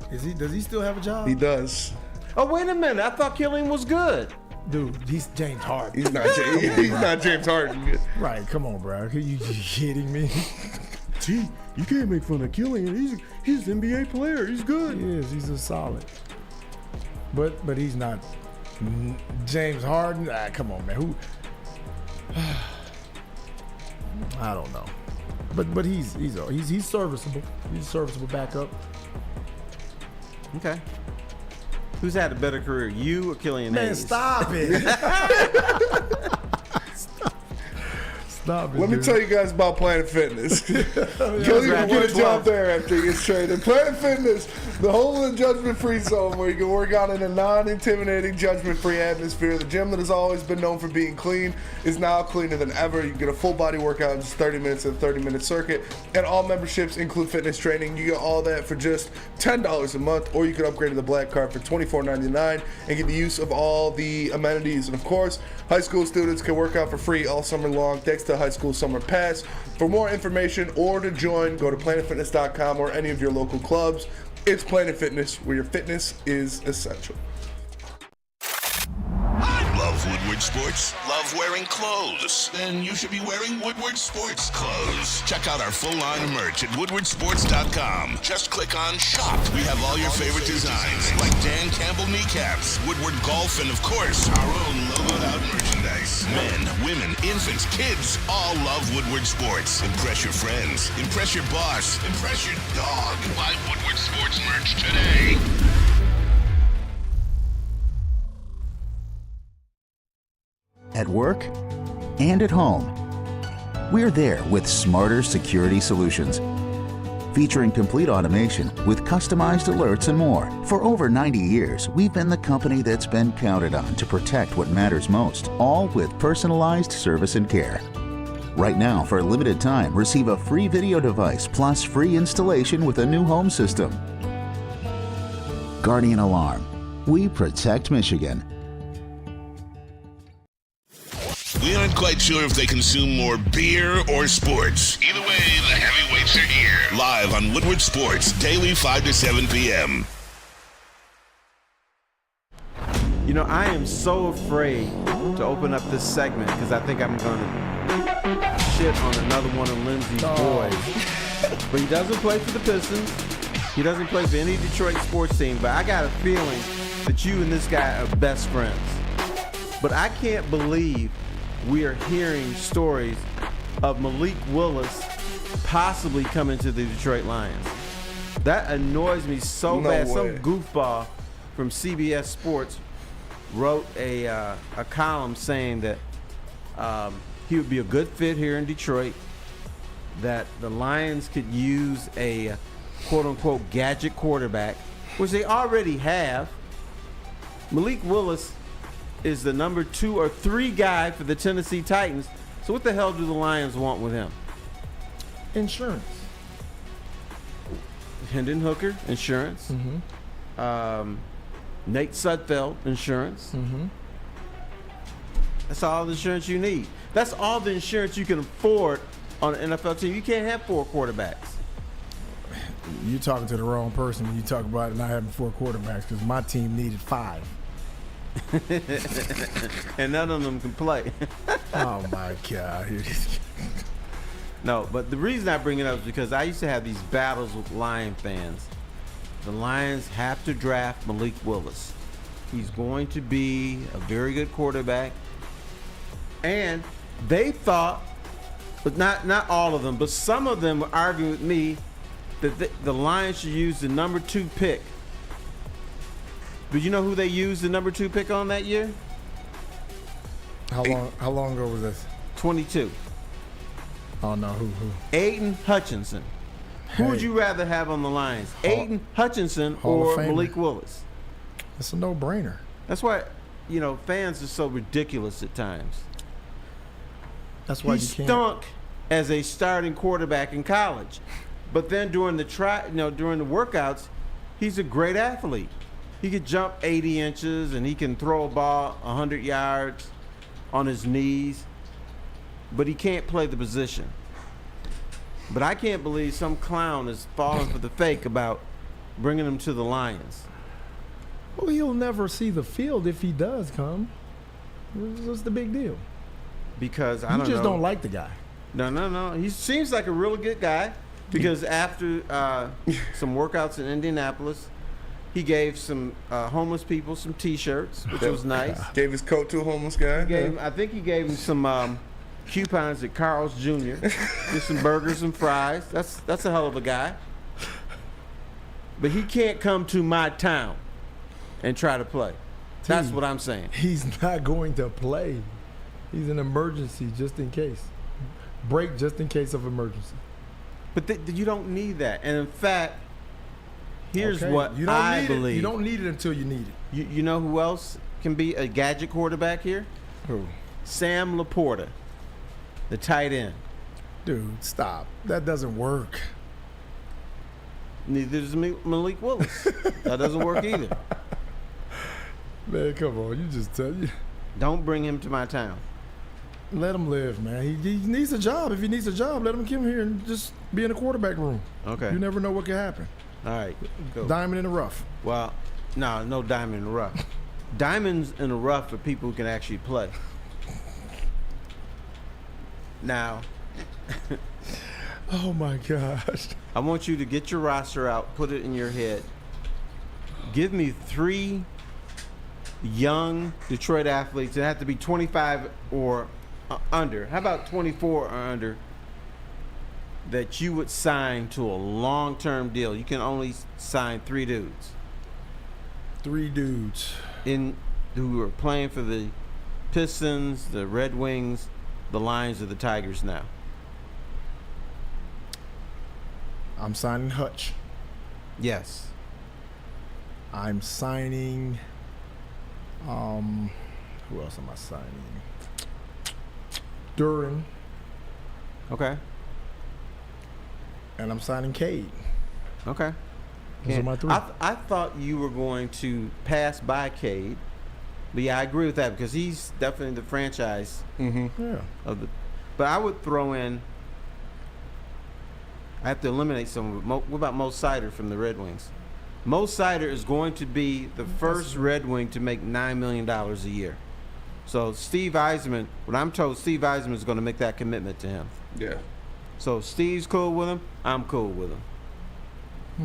Does he still have a job? He does. Oh, wait a minute. I thought Killian was good. Dude, he's James Harden. He's not James Harden. Right, come on, bro. Are you kidding me? Gee, you can't make fun of Killian. He's an NBA player. He's good. He is. He's a solid. But he's not James Harden. Come on, man. Who? I don't know, but he's serviceable. He's a serviceable backup. Okay. Who's had a better career, you or Killian Hayes? Man, stop it! Stop it, Let me dude. tell you guys about Planet Fitness. You'll even get a job there after you get traded. Planet Fitness, the home of the judgment-free zone where you can work out in a non-intimidating, judgment-free atmosphere. The gym that has always been known for being clean is now cleaner than ever. You can get a full body workout in just 30 minutes at a 30-minute circuit. And all memberships include fitness training. You get all that for just $10 a month, or you can upgrade to the Black Card for $24.99 and get the use of all the amenities. And of course, high school students can work out for free all summer long thanks to High School Summer Pass. For more information or to join, go to planetfitness.com or any of your local clubs. It's Planet Fitness, where your fitness is essential. Love Woodward Sports? Love wearing clothes? Then you should be wearing Woodward Sports clothes. Check out our full line of merch at woodwardsports.com. Just click on Shop. We have all your favorite designs, like Dan Campbell kneecaps, Woodward Golf, and of course, our own logoed out merchandise. Men, women, infants, kids, all love Woodward Sports. Impress your friends. Impress your boss. Impress your dog. Buy Woodward Sports merch today. At work and at home. We're there with smarter security solutions, featuring complete automation with customized alerts and more. For over 90 years, we've been the company that's been counted on to protect what matters most, all with personalized service and care. Right now, for a limited time, receive a free video device plus free installation with a new home system. Guardian Alarm. We protect Michigan. We aren't quite sure if they consume more beer or sports. Either way, the heavyweights are here. Live on Woodward Sports, daily 5 to 7 p.m. You know, I am so afraid to open up this segment because I think I'm going to shit on another one of Lindsey's boys. But he doesn't play for the Pistons. He doesn't play for any Detroit sports team. But I got a feeling that you and this guy are best friends. But I can't believe we are hearing stories of Malik Willis possibly coming to the Detroit Lions. That annoys me so bad. way. Some goofball from CBS Sports wrote a column saying that he would be a good fit here in Detroit, that the Lions could use a quote-unquote gadget quarterback, which they already have. Malik Willis is the number 2 or 3 guy for the Tennessee Titans. So what the hell do the Lions want with him? Insurance. Hendon Hooker, insurance. Mm-hmm. Nate Sudfeld, insurance. Mm-hmm. That's all the insurance you need. That's all the insurance you can afford on an NFL team. You can't have 4 quarterbacks. You're talking to the wrong person when you talk about not having 4 quarterbacks, because my team needed 5. And none of them can play. Oh my God. No, but the reason I bring it up is because I used to have these battles with Lion fans. The Lions have to draft Malik Willis. He's going to be a very good quarterback. And they thought, but not all of them, but some of them were arguing with me that the Lions should use the number 2 pick. But you know who they used the number 2 pick on that year? How long ago was this? 22. Oh no, who? Aiden Hutchinson. Who would you rather have on the Lions? Aiden Hutchinson Hall or of Famer. Malik Willis? It's a no-brainer. That's why, fans are so ridiculous at times. That's why He you can't. stunk as a starting quarterback in college. But then during the workouts, he's a great athlete. He could jump 80 inches and he can throw a ball 100 yards on his knees, but he can't play the position. But I can't believe some clown is falling for the fake about bringing him to the Lions. Well, he'll never see the field if he does come. What's the big deal? Because I You don't know. just don't like the guy. No. He seems like a really good guy because after some workouts in Indianapolis, he gave some homeless people some T-shirts, which was nice. Gave his coat to a homeless guy. I think he gave him some coupons at Carl's Jr. Just some burgers and fries. That's a hell of a guy. But he can't come to my town and try to play. That's what I'm saying. He's not going to play. He's an emergency just in case. break just in case of emergency. But you don't need that. And in fact, here's Okay, what you don't I need believe. It. You don't need it until you need it. You know who else can be a gadget quarterback here? Who? Sam Laporta, the tight end. Dude, stop. That doesn't work. Neither does Malik Willis. That doesn't work either. Man, come on. You just tell you. Don't bring him to my town. Let him live, man. He needs a job. If he needs a job, let him come here and just be in the quarterback room. Okay. You never know what could happen. All right. Go. Diamond in the rough. Well, no diamond in the rough. Diamonds in the rough for people who can actually play. Now, oh my gosh. I want you to get your roster out, put it in your head. Give me 3 young Detroit athletes. It have to be 25 or under. How about 24 or under that you would sign to a long-term deal? You can only sign 3 dudes. 3 dudes. Who are playing for the Pistons, the Red Wings, the Lions, or the Tigers now. I'm signing Hutch. Yes. I'm signing. Who else am I signing? Duran. Okay. And I'm signing Cade. Okay. Those are my 3. I thought you were going to pass by Cade, but yeah, I agree with that because he's definitely the franchise. Yeah. But I would throw in. I have to eliminate someone. What about Mo Sider from the Red Wings? Mo Sider is going to be the first Red Wing to make $9 million a year. So Steve Eisman, what I'm told, Steve Eisman is going to make that commitment to him. Yeah. So Steve's cool with him. I'm cool with him.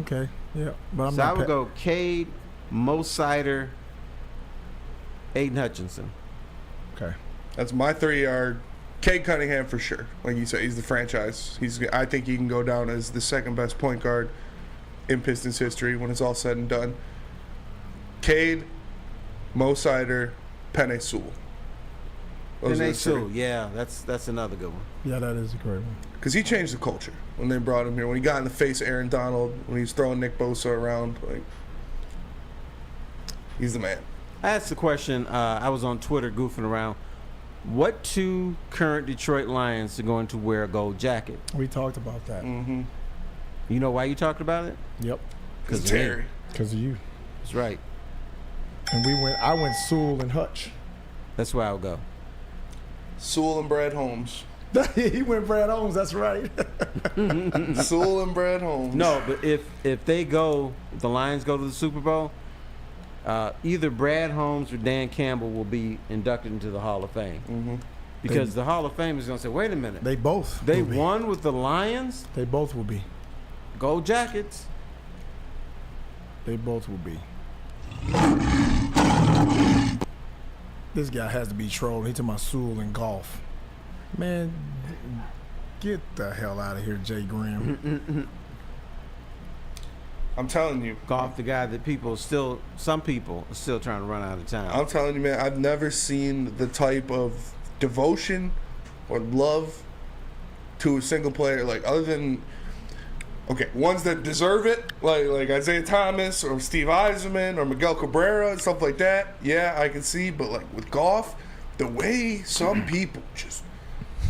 Okay. Yeah. But I would go Cade, Mo Sider, Aiden Hutchinson. Okay. That's my 3 are Cade Cunningham for sure. Like you said, he's the franchise. I think he can go down as the second best point guard in Pistons history when it's all said and done. Cade, Mo Sider, Penei Sewell. Penei Sewell, yeah, that's another good one. Yeah, that is a great one. Because he changed the culture when they brought him here. When he got in the face of Aaron Donald, when he was throwing Nick Bosa around, like, he's the man. I asked the question, I was on Twitter goofing around. What 2 current Detroit Lions are going to wear a gold jacket? We talked about that. Mm-hmm. You know why you talked about it? Yep. Because Terry. Because of you. That's right. And I went Sewell and Hutch. That's where I would go. Sewell and Brad Holmes. He went Brad Holmes, that's right. Sewell and Brad Holmes. No, but if the Lions go to the Super Bowl, either Brad Holmes or Dan Campbell will be inducted into the Hall of Fame. Mm-hmm. Because the Hall of Fame is going to say, wait a minute. They both. They won with the Lions? They both will be. Gold jackets. They both will be. This guy has to be trolling. He talking about Sewell and Goff. Man, get the hell out of here, Jay Graham. I'm telling you. Goff, the guy that some people are still trying to run out of town. I'm telling you, man, I've never seen the type of devotion or love to a single player, like, other than, okay, ones that deserve it, like Isaiah Thomas or Steve Yzerman or Miguel Cabrera and stuff like that. Yeah, I can see, but like with Goff, the way some people just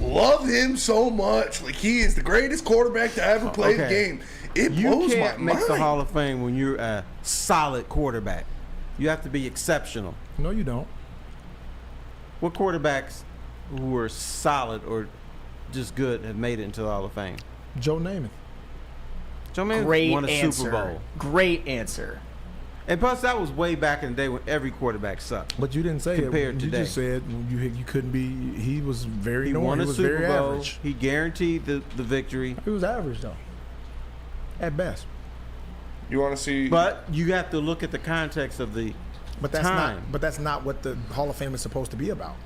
love him so much, like he is the greatest quarterback to ever play the game. It blows my mind. You can't make the Hall of Fame when you're a solid quarterback. You have to be exceptional. No, you don't. What quarterbacks who are solid or just good have made it into the Hall of Fame? Joe Namath. Joe Namath Great won a answer. Super Bowl. Great answer. And plus, that was way back in the day when every quarterback sucked. But you didn't say compared it. to You today. just said you couldn't be. He was very. He normal. won a He was Super very Bowl. average. He guaranteed the victory. He was average though, at best. You want to see? But you have to look at the context of the But that's time. not. But that's not what the Hall of Fame is supposed to be about.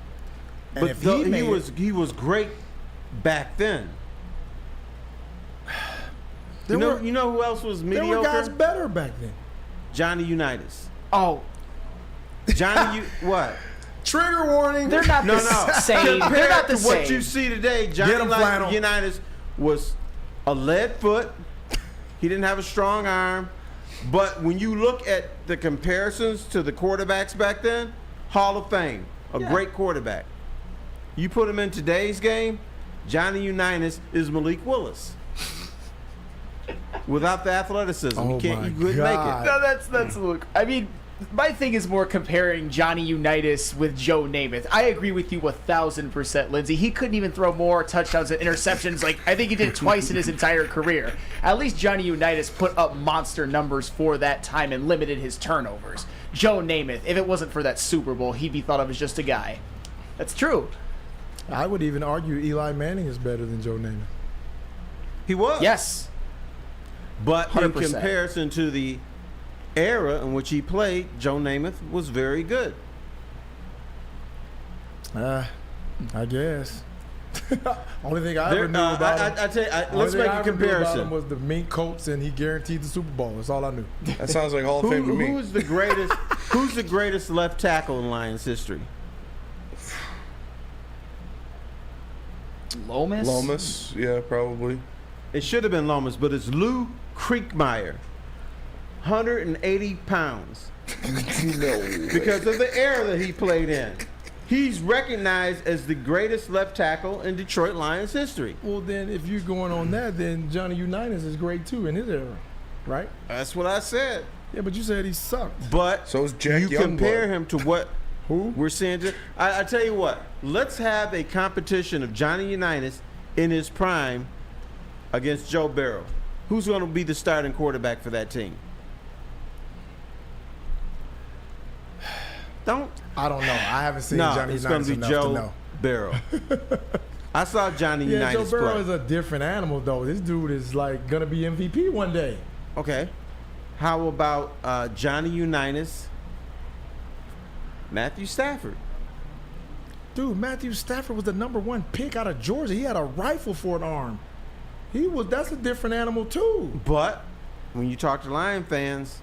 And But if he was great back then. You know who else was mediocre? there were guys better back then. Johnny Unitas. Oh, Johnny, what? Trigger warning. They're not the same. They're not the to what same. you see today, Johnny Unitas was a lead foot. He didn't have a strong arm. But when you look at the comparisons to the quarterbacks back then, Hall of Fame, a great quarterback. You put him in today's game, Johnny Unitas is Malik Willis. Without the athleticism, you couldn't make it. No, that's look. I mean, my thing is more comparing Johnny Unitas with Joe Namath. I agree with you 1,000%, Lindsey. He couldn't even throw more touchdowns and interceptions. Like, I think he did it twice in his entire career. At least Johnny Unitas put up monster numbers for that time and limited his turnovers. Joe Namath, if it wasn't for that Super Bowl, he'd be thought of as just a guy. That's true. I would even argue Eli Manning is better than Joe Namath. He was. Yes. But 100%. in comparison to the era in which he played, Joe Namath was very good. I guess. Only thing I ever knew about him. I tell you, let's make a comparison. Him was the Mink Colts, and he guaranteed the Super Bowl. That's all I knew. That sounds like Hall of Fame to me. Who's the greatest? Who's the greatest left tackle in Lions history? Lomas, yeah, probably. It should have been Lomas, but it's Lou Kriegmeyer, 180 pounds. Because of the era that he played in. He's recognized as the greatest left tackle in Detroit Lions history. Well, then, if you're going on that, then Johnny Unitas is great too in his era, right? That's what I said. Yeah, but you said he sucked. But so is Jack you Youngblood. Compare him to what Who? we're seeing. I tell you what, let's have a competition of Johnny Unitas in his prime against Joe Burrow. Who's going to be the starting quarterback for that team? I don't know. I haven't seen Johnny it's going Unitas to be enough Joe to know. Burrow. I saw Johnny Yeah, Unitas Joe Burrow play. is a different animal, though. This dude is like gonna be MVP one day. Okay. How about Johnny Unitas, Matthew Stafford? Dude, Matthew Stafford was the #1 pick out of Georgia. He had a rifle for an arm. That's a different animal too. But when you talk to Lion fans,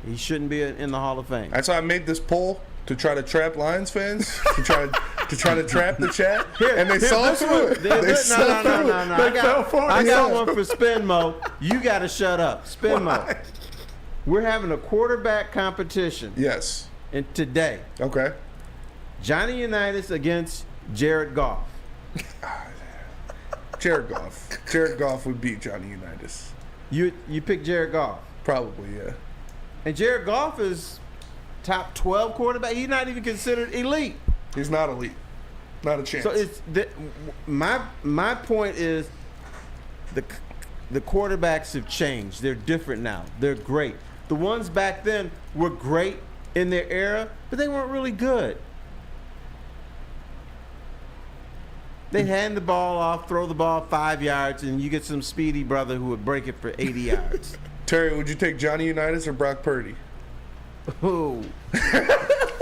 he shouldn't be in the Hall of Fame. That's why I made this poll to try to trap Lions fans, to try to trap the chat, and they saw through it. No. I got one for Spinmo. You got to shut up, Spinmo. We're having a quarterback competition. Yes. And today. Okay. Johnny Unitas against Jared Goff. Jared Goff. Jared Goff would beat Johnny Unitas. You pick Jared Goff? Probably, yeah. And Jared Goff is top 12 quarterback. He's not even considered elite. He's not elite. Not a chance. So it's my point is the quarterbacks have changed. They're different now. They're great. The ones back then were great in their era, but they weren't really good. They'd hand the ball off, throw the ball 5 yards, and you get some speedy brother who would break it for 80 yards. Terry, would you take Johnny Unitas or Brock Purdy? Oh.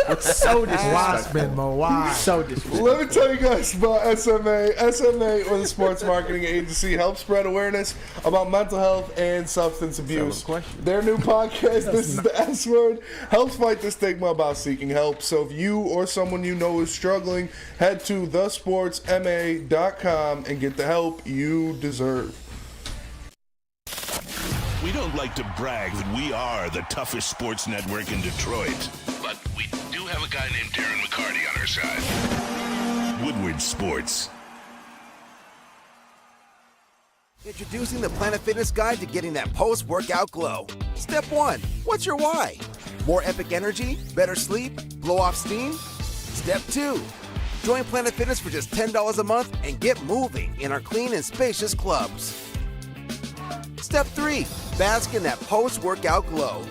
It's so disrespectful. Why? So disrespectful. Let me tell you guys about SMA. SMA, or the sports marketing agency, helps spread awareness about mental health and substance abuse. Their new podcast, This is the S Word, helps fight the stigma about seeking help. So if you or someone you know is struggling, head to thesportsma.com and get the help you deserve. We don't like to brag that we are the toughest sports network in Detroit, but we do have a guy named Darren McCarty on our side. Woodward Sports. Introducing the Planet Fitness Guide to getting that post-workout glow. Step 1, what's your why? More epic energy? Better sleep? Blow off steam? Step 2, join Planet Fitness for just $10 a month and get moving in our clean and spacious clubs. Step 3, bask in that post-workout glow.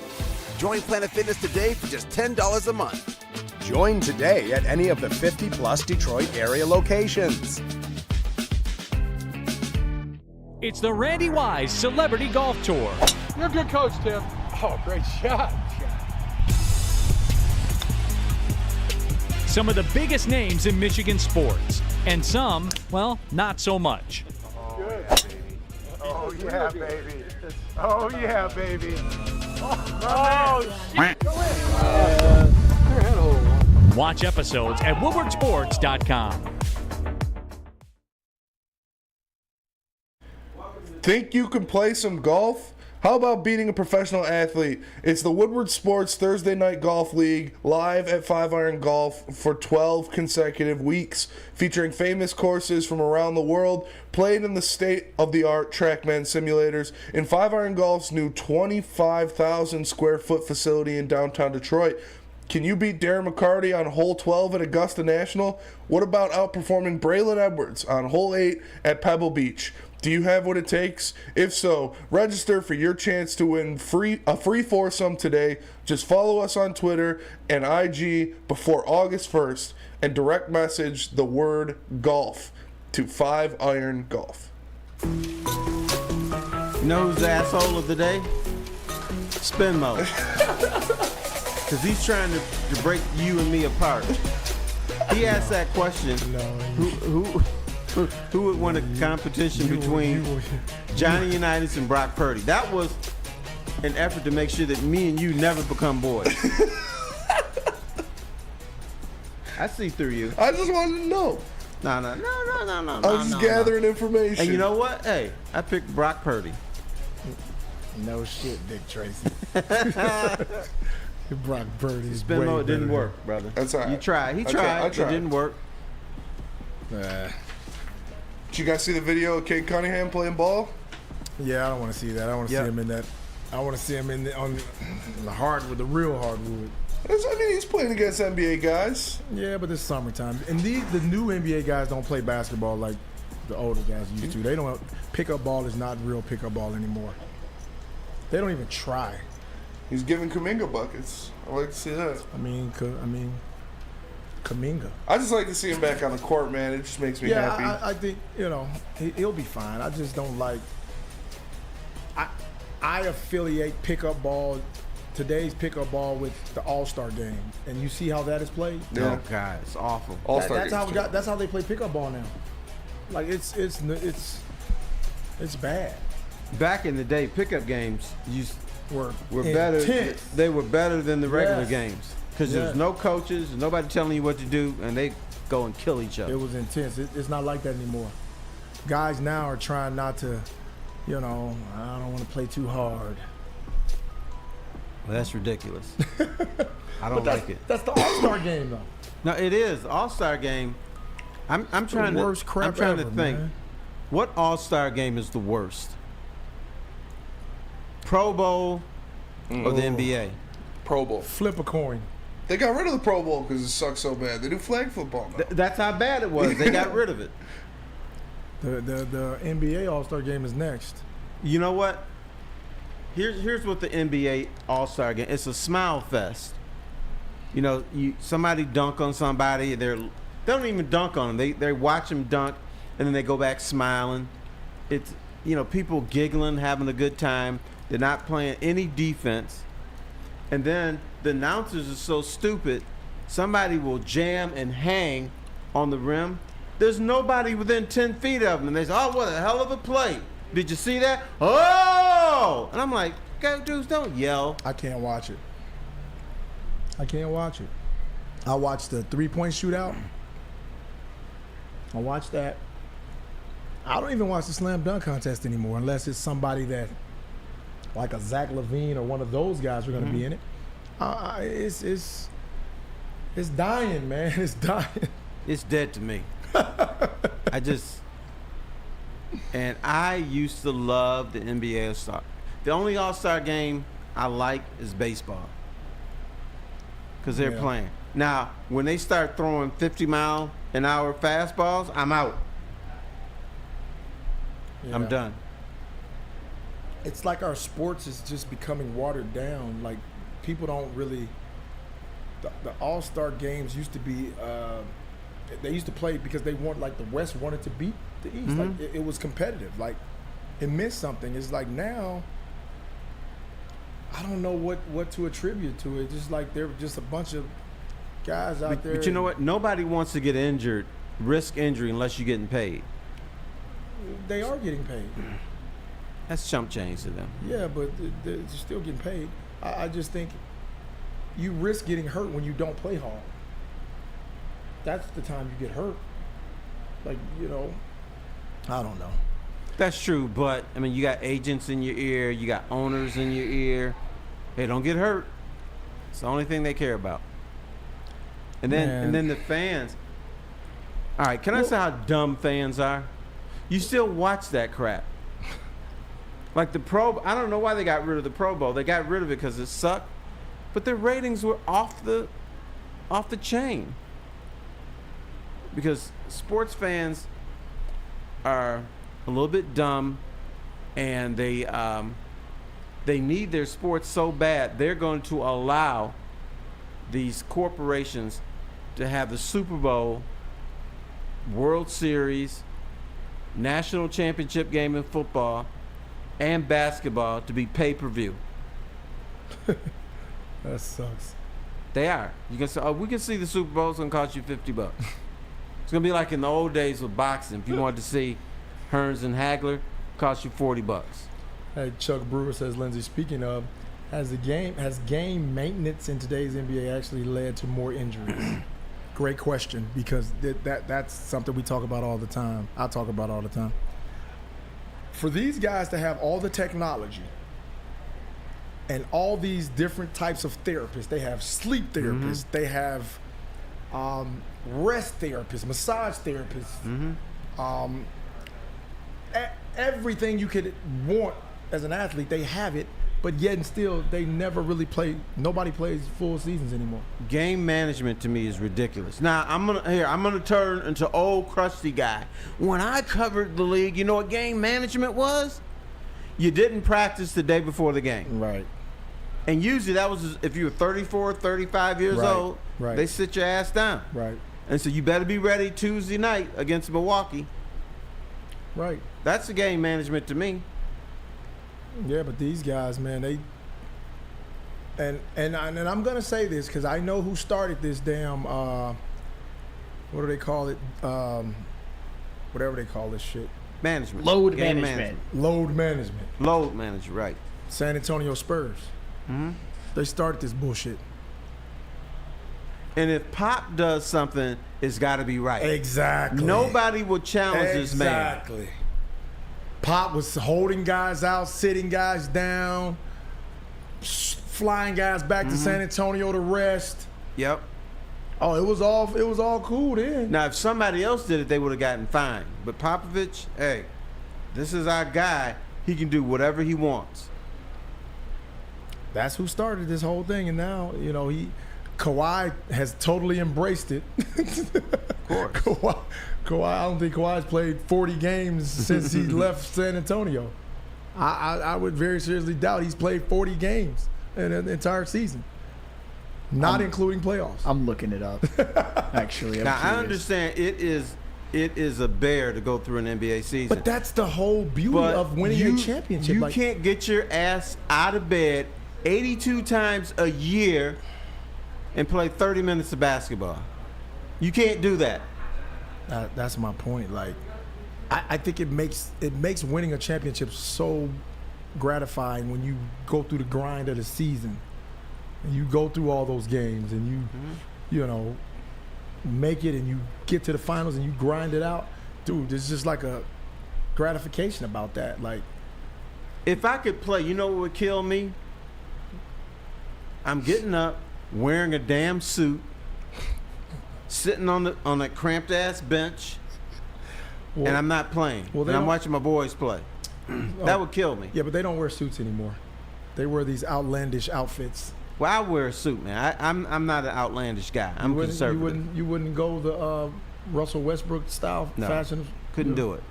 Join Planet Fitness today for just $10 a month. Join today at any of the 50-plus Detroit area locations. It's the Randy Wise Celebrity Golf Tour. You're a good coach, Tim. Oh, great shot. Some of the biggest names in Michigan sports, and some, well, not so much. Good. Oh, yeah, baby. Oh, yeah, baby. Oh, shit. Go in. Watch episodes at woodwardsports.com. Think you can play some golf? How about beating a professional athlete? It's the Woodward Sports Thursday Night Golf League, live at 5 Iron Golf for 12 consecutive weeks, featuring famous courses from around the world, played in the state-of-the-art TrackMan simulators, in 5 Iron Golf's new 25,000 square foot facility in downtown Detroit. Can you beat Darren McCarty on hole 12 at Augusta National? What about outperforming Braylon Edwards on hole 8 at Pebble Beach? Do you have what it takes? If so, register for your chance to win a free foursome today. Just follow us on Twitter and IG before August 1st and direct message the word golf to 5 Iron Golf. You know who's the asshole of the day? Spin Mode. Because he's trying to break you and me apart. He asked that question. Who would win a competition between Johnny Unitas and Brock Purdy? That was an effort to make sure that me and you never become boys. I see through you. I just wanted to know. No. I was just gathering information. And you know what? Hey, I picked Brock Purdy. No shit, Dick Tracy. Brock Purdy. Spin mode didn't work, brother. That's all right. You tried. He tried. It didn't work. Did you guys see the video of Cade Cunningham playing ball? Yeah, I don't want to see that. I want to see him in that. I want to see him on the hardwood, the real hardwood. I mean, he's playing against NBA guys. Yeah, but it's summertime, and the new NBA guys don't play basketball like the older guys used to. They don't. Pickup ball is not real pickup ball anymore. They don't even try. He's giving Kuminga buckets. I like to see that. I mean, Kuminga. I just like to see him back on the court, man. It just makes me happy. I think, he'll be fine. I just don't like. I affiliate pickup ball, today's pickup ball, with the All-Star game, and you see how that is played. Yeah. Oh God, it's awful. That's how they play pickup ball now. Like it's bad. Back in the day, pickup games were intense. better. They were better than the regular games. Because Yeah. there's no coaches, nobody telling you what to do, and they go and kill each other. It was intense. It's not like that anymore. Guys now are trying not to, I don't want to play too hard. Well, that's ridiculous. I don't like it. That's the All-Star game, though. No, it is All-Star game. I'm trying the worst crap I'm trying ever, to think. man. What All-Star game is the worst? Pro Bowl or the NBA? Pro Bowl. Flip a coin. They got rid of the Pro Bowl because it sucks so bad. They do flag football now. That's how bad it was. They got rid of it. The NBA All-Star game is next. You know what? Here's what the NBA All-Star game. It's a smile fest. Somebody dunk on somebody. They don't even dunk on them. They watch them dunk, and then they go back smiling. It's people giggling, having a good time. They're not playing any defense. And then the announcers are so stupid, somebody will jam and hang on the rim. There's nobody within 10 feet of them. And they say, oh, what a hell of a play. Did you see that? Oh! And I'm like, okay, dudes, don't yell. I can't watch it. I watched the three-point shootout. I watched that. I don't even watch the slam dunk contest anymore unless it's somebody that, like a Zach LaVine or one of those guys, are going to be in it. It's dying, man. It's dying. It's dead to me. And I used to love the NBA All-Star. The only All-Star game I like is baseball because they're playing. Now, when they start throwing 50-mile-an-hour fastballs, I'm out. Yeah. I'm done. It's like our sports is just becoming watered down. Like, people don't really. The All-Star games used to be. They used to play because they want, like, the West wanted to beat the East. Mm-hmm. Like, it was competitive. Like, it meant something. It's like now. I don't know what to attribute to it. Just like they're just a bunch of guys out there. But you know what? Nobody wants to get injured, risk injury, unless you're getting paid. They are getting paid. That's chump change to them. Yeah, but they're still getting paid. I just think you risk getting hurt when you don't play hard. that's the time you get hurt. Like, you know, I don't know. That's true, but I mean, you got agents in your ear, you got owners in your ear. Hey, don't get hurt. It's the only thing they care about. And then the fans. All right, can I say how dumb fans are? You still watch that crap. Like the I don't know why they got rid of the Pro Bowl. They got rid of it because it sucked, but their ratings were off the chain. Because sports fans are a little bit dumb, and they need their sports so bad they're going to allow these corporations to have the Super Bowl, World Series, national championship game in football, and basketball to be pay-per-view. That sucks. They are. You can say, we can see the Super Bowl. It's going to cost you $50. It's going to be like in the old days with boxing. If you wanted to see Hearns and Hagler, cost you $40. Hey, Chuck Brewer says, Lindsey, speaking of, has game maintenance in today's NBA actually led to more injuries? Great question, because that's something we talk about all the time. I talk about all the time. For these guys to have all the technology and all these different types of therapists, they have sleep therapists, they have rest therapists, massage therapists, everything you could want as an athlete, they have it, but yet and still they never really play. Nobody plays full seasons anymore. Game management to me is ridiculous. Now I'm gonna turn into old crusty guy. When I covered the league, you know what game management was? You didn't practice the day before the game. Right. And usually that was if you were 34, 35 years old, they sit your ass down. Right. And so you better be ready Tuesday night against Milwaukee. Right. That's the game management to me. Yeah, but these guys, man, they and I'm gonna say this because I know who started this damn what do they call it? Whatever they call this shit. Management. Load Game management. Load management. Load management, right. San Antonio Spurs. They started this bullshit. And if Pop does something, it's got to be right. Exactly. Nobody will challenge this man. Exactly. Pop was holding guys out, sitting guys down, flying guys back to San Antonio to rest. Yep. Oh, it was all cool then. Now, if somebody else did it, they would have gotten fined. But Popovich, hey, this is our guy. He can do whatever he wants. That's who started this whole thing, and now Kawhi has totally embraced it. Of course. Kawhi, I don't think Kawhi's played 40 games since he left San Antonio. I would very seriously doubt he's played 40 games in an entire season, not including playoffs. I'm looking it up, actually. Now, I understand it is a bear to go through an NBA season. But that's the whole beauty of winning a championship. You can't get your ass out of bed 82 times a year and play 30 minutes of basketball. You can't do that. That's my point. Like, I think it makes winning a championship so gratifying when you go through the grind of the season and you go through all those games and you make it and you get to the finals and you grind it out. Dude, there's just like a gratification about that. Like, if I could play, you know what would kill me? I'm getting up, wearing a damn suit, sitting on that cramped ass bench, and I'm not playing. And I'm watching my boys play. That would kill me. Yeah, but they don't wear suits anymore. They wear these outlandish outfits. Well, I wear a suit, man. I'm not an outlandish guy. I'm conservative. You wouldn't go the Russell Westbrook style fashion? Couldn't do it.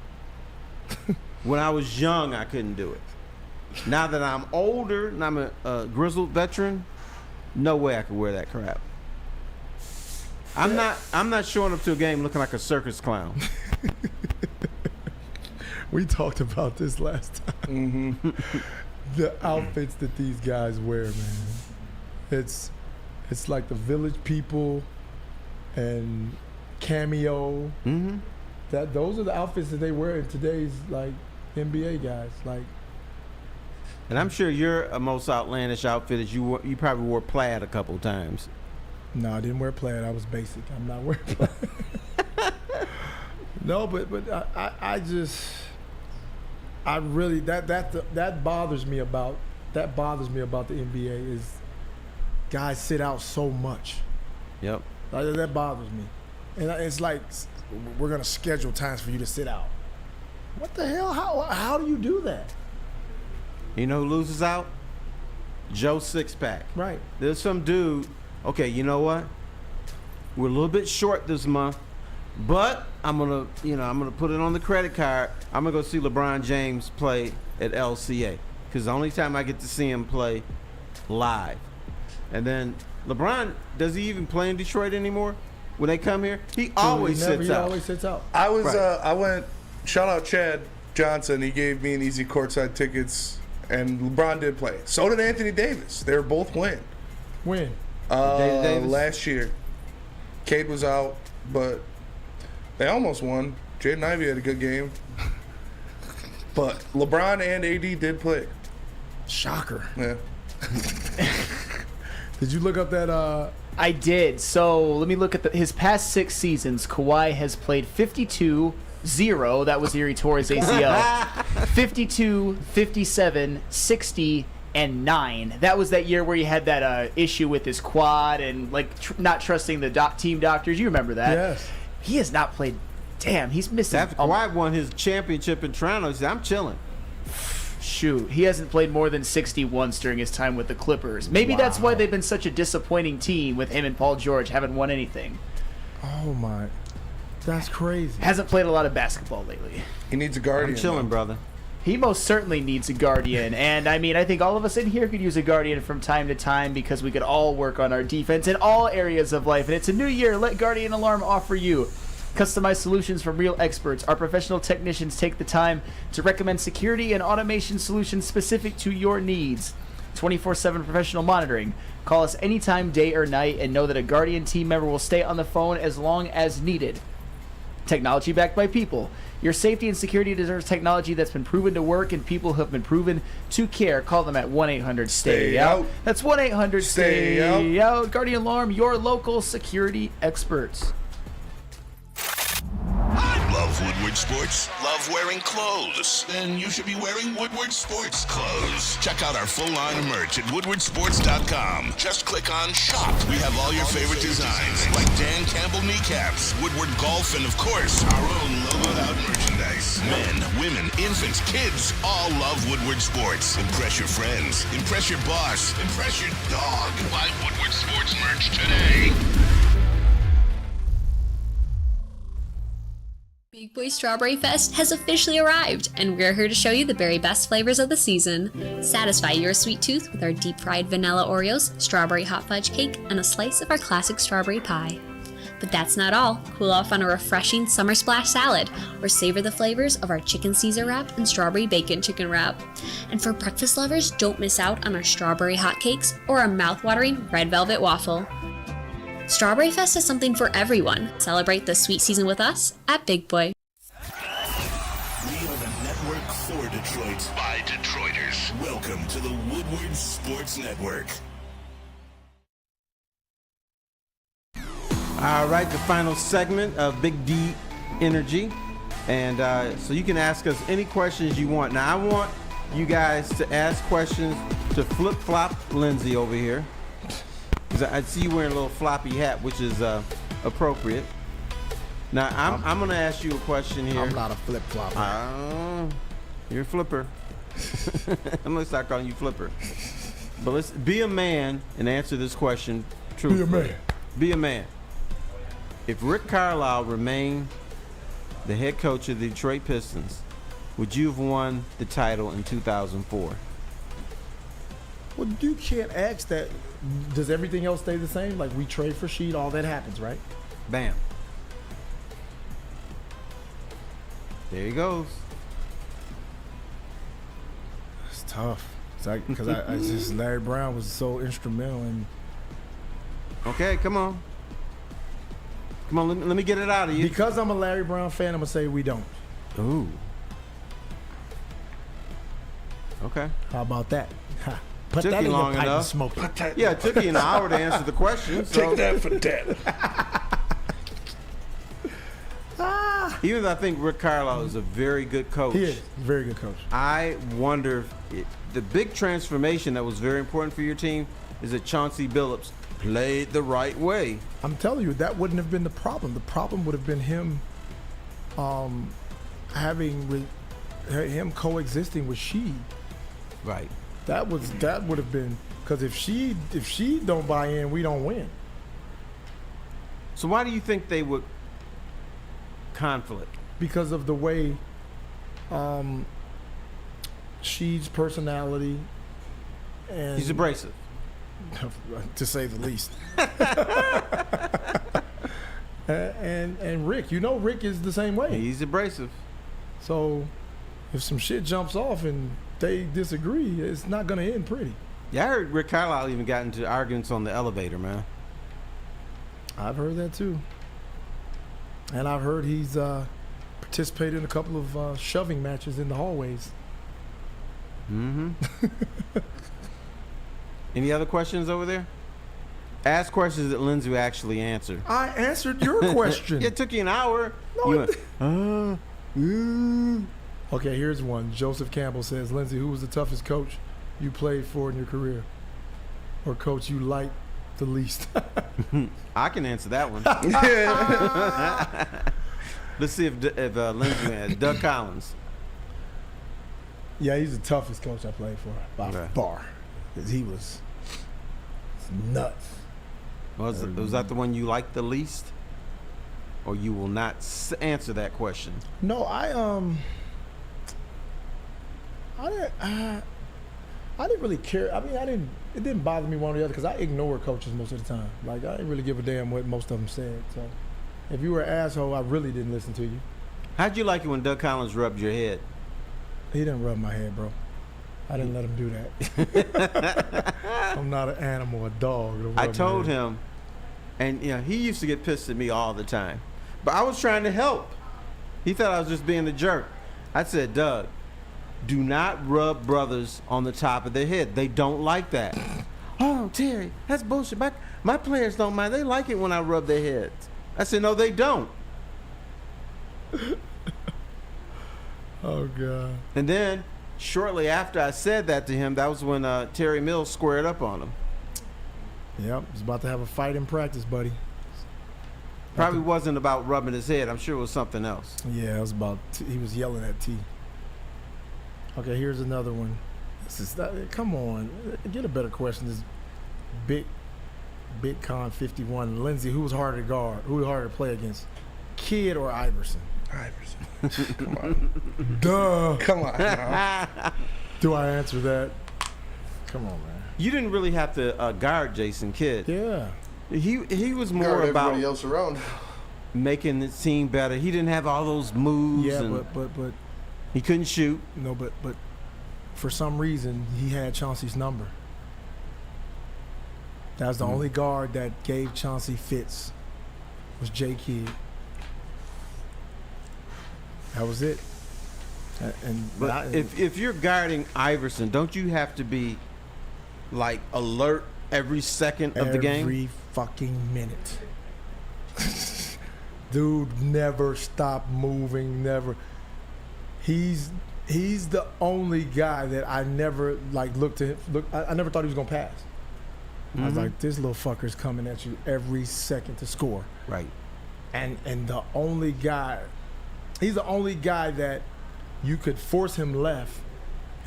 When I was young, I couldn't do it. Now that I'm older and I'm a grizzled veteran, no way I could wear that crap. I'm not showing up to a game looking like a circus clown. We talked about this last time. The outfits that these guys wear, man. It's like the Village People and Cameo. Those are the outfits that they wear in today's like NBA guys. Like, and I'm sure your most outlandish outfit is you probably wore plaid a couple times. No, I didn't wear plaid. I was basic. I'm not wearing plaid. No, but I really that bothers me about the NBA is guys sit out so much. Yep. That bothers me, and it's like we're gonna schedule times for you to sit out. What the hell? How do you do that? You know who loses out? Joe Sixpack. Right. There's some dude. Okay, you know what? We're a little bit short this month, but I'm gonna put it on the credit card. I'm gonna go see LeBron James play at LCA because the only time I get to see him play live. And then LeBron, does he even play in Detroit anymore? When they come here, he always sits out. Always sits out. I went. Shout out Chad Johnson. He gave me an easy courtside tickets, and LeBron did play. So did Anthony Davis. They were both playing. When? Last year. Cade was out, but they almost won. Jaden Ivey had a good game. But LeBron and AD did play. Shocker. Yeah. Did you look up that? I did. So let me look at his past 6 seasons. Kawhi has played 52-0. That was Erie Torres ACL. 52, 57, 60, and 9. That was that year where he had that issue with his quad and like not trusting the team doctors. You remember that? Yes. He has not played. Damn, he's missing. After Kawhi won his championship in Toronto, he said, I'm chilling. Shoot, he hasn't played more than 60 once during his time with the Clippers. Maybe that's why they've been such a disappointing team with him and Paul George, haven't won anything. Oh my, that's crazy. Hasn't played a lot of basketball lately. He needs a guardian. I'm chilling, brother. He most certainly needs a guardian. And I mean, I think all of us in here could use a guardian from time to time because we could all work on our defense in all areas of life. And it's a new year. Let Guardian Alarm offer you customized solutions from real experts. Our professional technicians take the time to recommend security and automation solutions specific to your needs. 24/7 professional monitoring. Call us anytime, day or night, and know that a Guardian team member will stay on the phone as long as needed. Technology backed by people. Your safety and security deserves technology that's been proven to work and people who have been proven to care. Call them at 1-800-STAY-OUT. That's 1-800-STAY-OUT. Guardian Alarm, your local security experts. Love Woodward Sports? Love wearing clothes? Then you should be wearing Woodward Sports clothes. Check out our full line of merch at woodwardsports.com. Just click on shop. We have all your favorite designs, like Dan Campbell kneecaps, Woodward golf, and of course, our own logoed out merchandise. Men, women, infants, kids all love Woodward Sports. Impress your friends. Impress your boss. Impress your dog. Buy Woodward Sports merch today. Big Boy Strawberry Fest has officially arrived, and we're here to show you the very best flavors of the season. Satisfy your sweet tooth with our deep-fried vanilla Oreos, strawberry hot fudge cake, and a slice of our classic strawberry pie. But that's not all. Cool off on a refreshing summer splash salad, or savor the flavors of our chicken Caesar wrap and strawberry bacon chicken wrap. And for breakfast lovers, don't miss out on our strawberry hotcakes or our mouth-watering red velvet waffle. Strawberry Fest is something for everyone. Celebrate the sweet season with us at Big Boy. We are the network for Detroit by Detroiters. Welcome to the Woodward Sports Network. All right, the final segment of Big D Energy. And so you can ask us any questions you want. Now, I want you guys to ask questions to Flip Flop Lindsey over here. I see you wearing a little floppy hat, which is appropriate. Now, I'm going to ask you a question here. I'm not a flip-flopper. You're a flipper. I'm going to start calling you Flipper. But let's be a man and answer this question truthfully. Be a man. Be a man. If Rick Carlisle remained the head coach of the Detroit Pistons, would you have won the title in 2004? Well, you can't ask that. Does everything else stay the same? Like we trade for Sheet, all that happens, right? Bam. There he goes. It's tough. It's like because I just Larry Brown was so instrumental in. Okay, come on. Come on, let me get it out of you. Because I'm a Larry Brown fan, I'm gonna say we don't. Ooh. Okay. How about that? Put Took that you in long your pipe and enough. smoke it. Yeah, it took you an hour to answer the question. So. Take that for that. Even though I think Rick Carlisle is a very good coach. He is a very good coach. I wonder if the big transformation that was very important for your team is that Chauncey Billups played the right way. I'm telling you, that wouldn't have been the problem. The problem would have been him him coexisting with Sheed. Right. That would have been, because if she don't buy in, we don't win. So why do you think they would conflict? Because of the way Sheed's personality, and he's abrasive, to say the least. and Rick, Rick is the same way. He's abrasive. So if some shit jumps off and they disagree, it's not going to end pretty. Yeah, I heard Rick Carlisle even got into arguments on the elevator, man. I've heard that too. And I've heard he's participated in a couple of shoving matches in the hallways. Mm-hmm. Any other questions over there? Ask questions that Lindsey will actually answer. I answered your question. It took you an hour. No, Okay, here's one. Joseph Campbell says, Lindsey, who was the toughest coach you played for in your career? Or coach you liked the least? I can answer that one. Let's see if Lindsey has. Doug Collins. Yeah, he's the toughest coach I played for by far. Because he was nuts. Was that the one you liked the least? Or you will not answer that question? No, I didn't really care. I mean, it didn't bother me one or the other because I ignore coaches most of the time. Like, I didn't really give a damn what most of them said. So if you were an asshole, I really didn't listen to you. How'd you like it when Doug Collins rubbed your head? He didn't rub my head, bro. I didn't let him do that. I'm not an animal, a dog. I told him, and he used to get pissed at me all the time. But I was trying to help. He thought I was just being a jerk. I said, Doug, do not rub brothers on the top of their head. They don't like that. Oh, Terry, that's bullshit. My players don't mind. They like it when I rub their heads. I said, no, they don't. Oh, God. And then, shortly after I said that to him, that was when Terry Mills squared up on him. Yep, he's about to have a fight in practice, buddy. Probably wasn't about rubbing his head. I'm sure it was something else. Yeah, it was about, he was yelling at T. Okay, here's another one. Come on, get a better question. This Bitcon 51. Lindsey, who was harder to guard? Who was harder to play against? Kidd or Iverson? Iverson. Come on. Duh. Come on now. Do I answer that? Come on, man. You didn't really have to guard Jason Kidd. Yeah. He was more Guard about everybody else around. making it seem better. He didn't have all those moves. Yeah, and but he couldn't shoot. No, but for some reason he had Chauncey's number. That was the only guard that gave Chauncey fits. Was J. Kidd. That was it. But if you're guarding Iverson, don't you have to be like alert every second of the game? Every fucking minute. Dude never stopped moving, never. He's the only guy that I never looked at. I never thought he was gonna pass. I was like, this little fucker's coming at you every second to score. Right. And the only guy, he's the only guy that you could force him left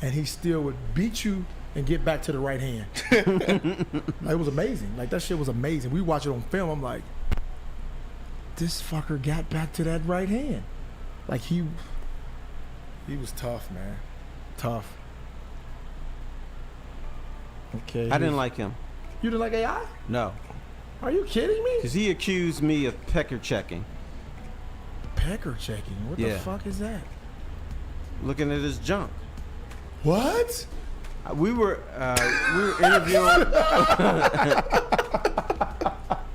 and he still would beat you and get back to the right hand. It was amazing. Like, that shit was amazing. We watch it on film. I'm like, this fucker got back to that right hand. Like, he was tough, man. Tough. Okay. I didn't like him. You didn't like AI? No. Are you kidding me? Because he accused me of pecker checking. Pecker checking? What the fuck is that? Looking at his junk. What? We were interviewing.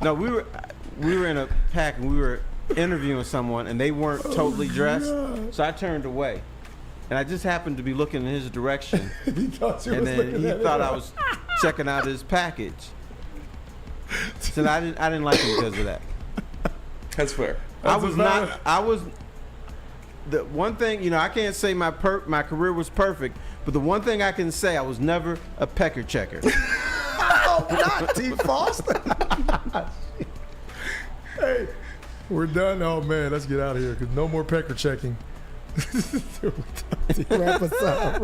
No, we were in a pack and we were interviewing someone and they weren't totally dressed. So I turned away. and I just happened to be looking in his direction. He thought you and was then looking he at thought it. I was checking out his package. So I didn't like him because of that. That's fair. I was the one thing, you know, I can't say my career was perfect, but the one thing I can say, I was never a pecker checker. Oh, not T. Foster. Hey, we're done. Oh man, let's get out of here because no more pecker checking. Wrap us up.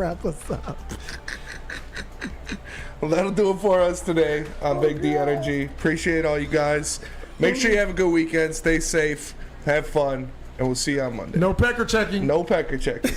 Well, that'll do it for us today on Big D Energy. Appreciate all you guys. Make sure you have a good weekend. Stay safe. Have fun. And we'll see you on Monday. No pecker checking. No pecker checking.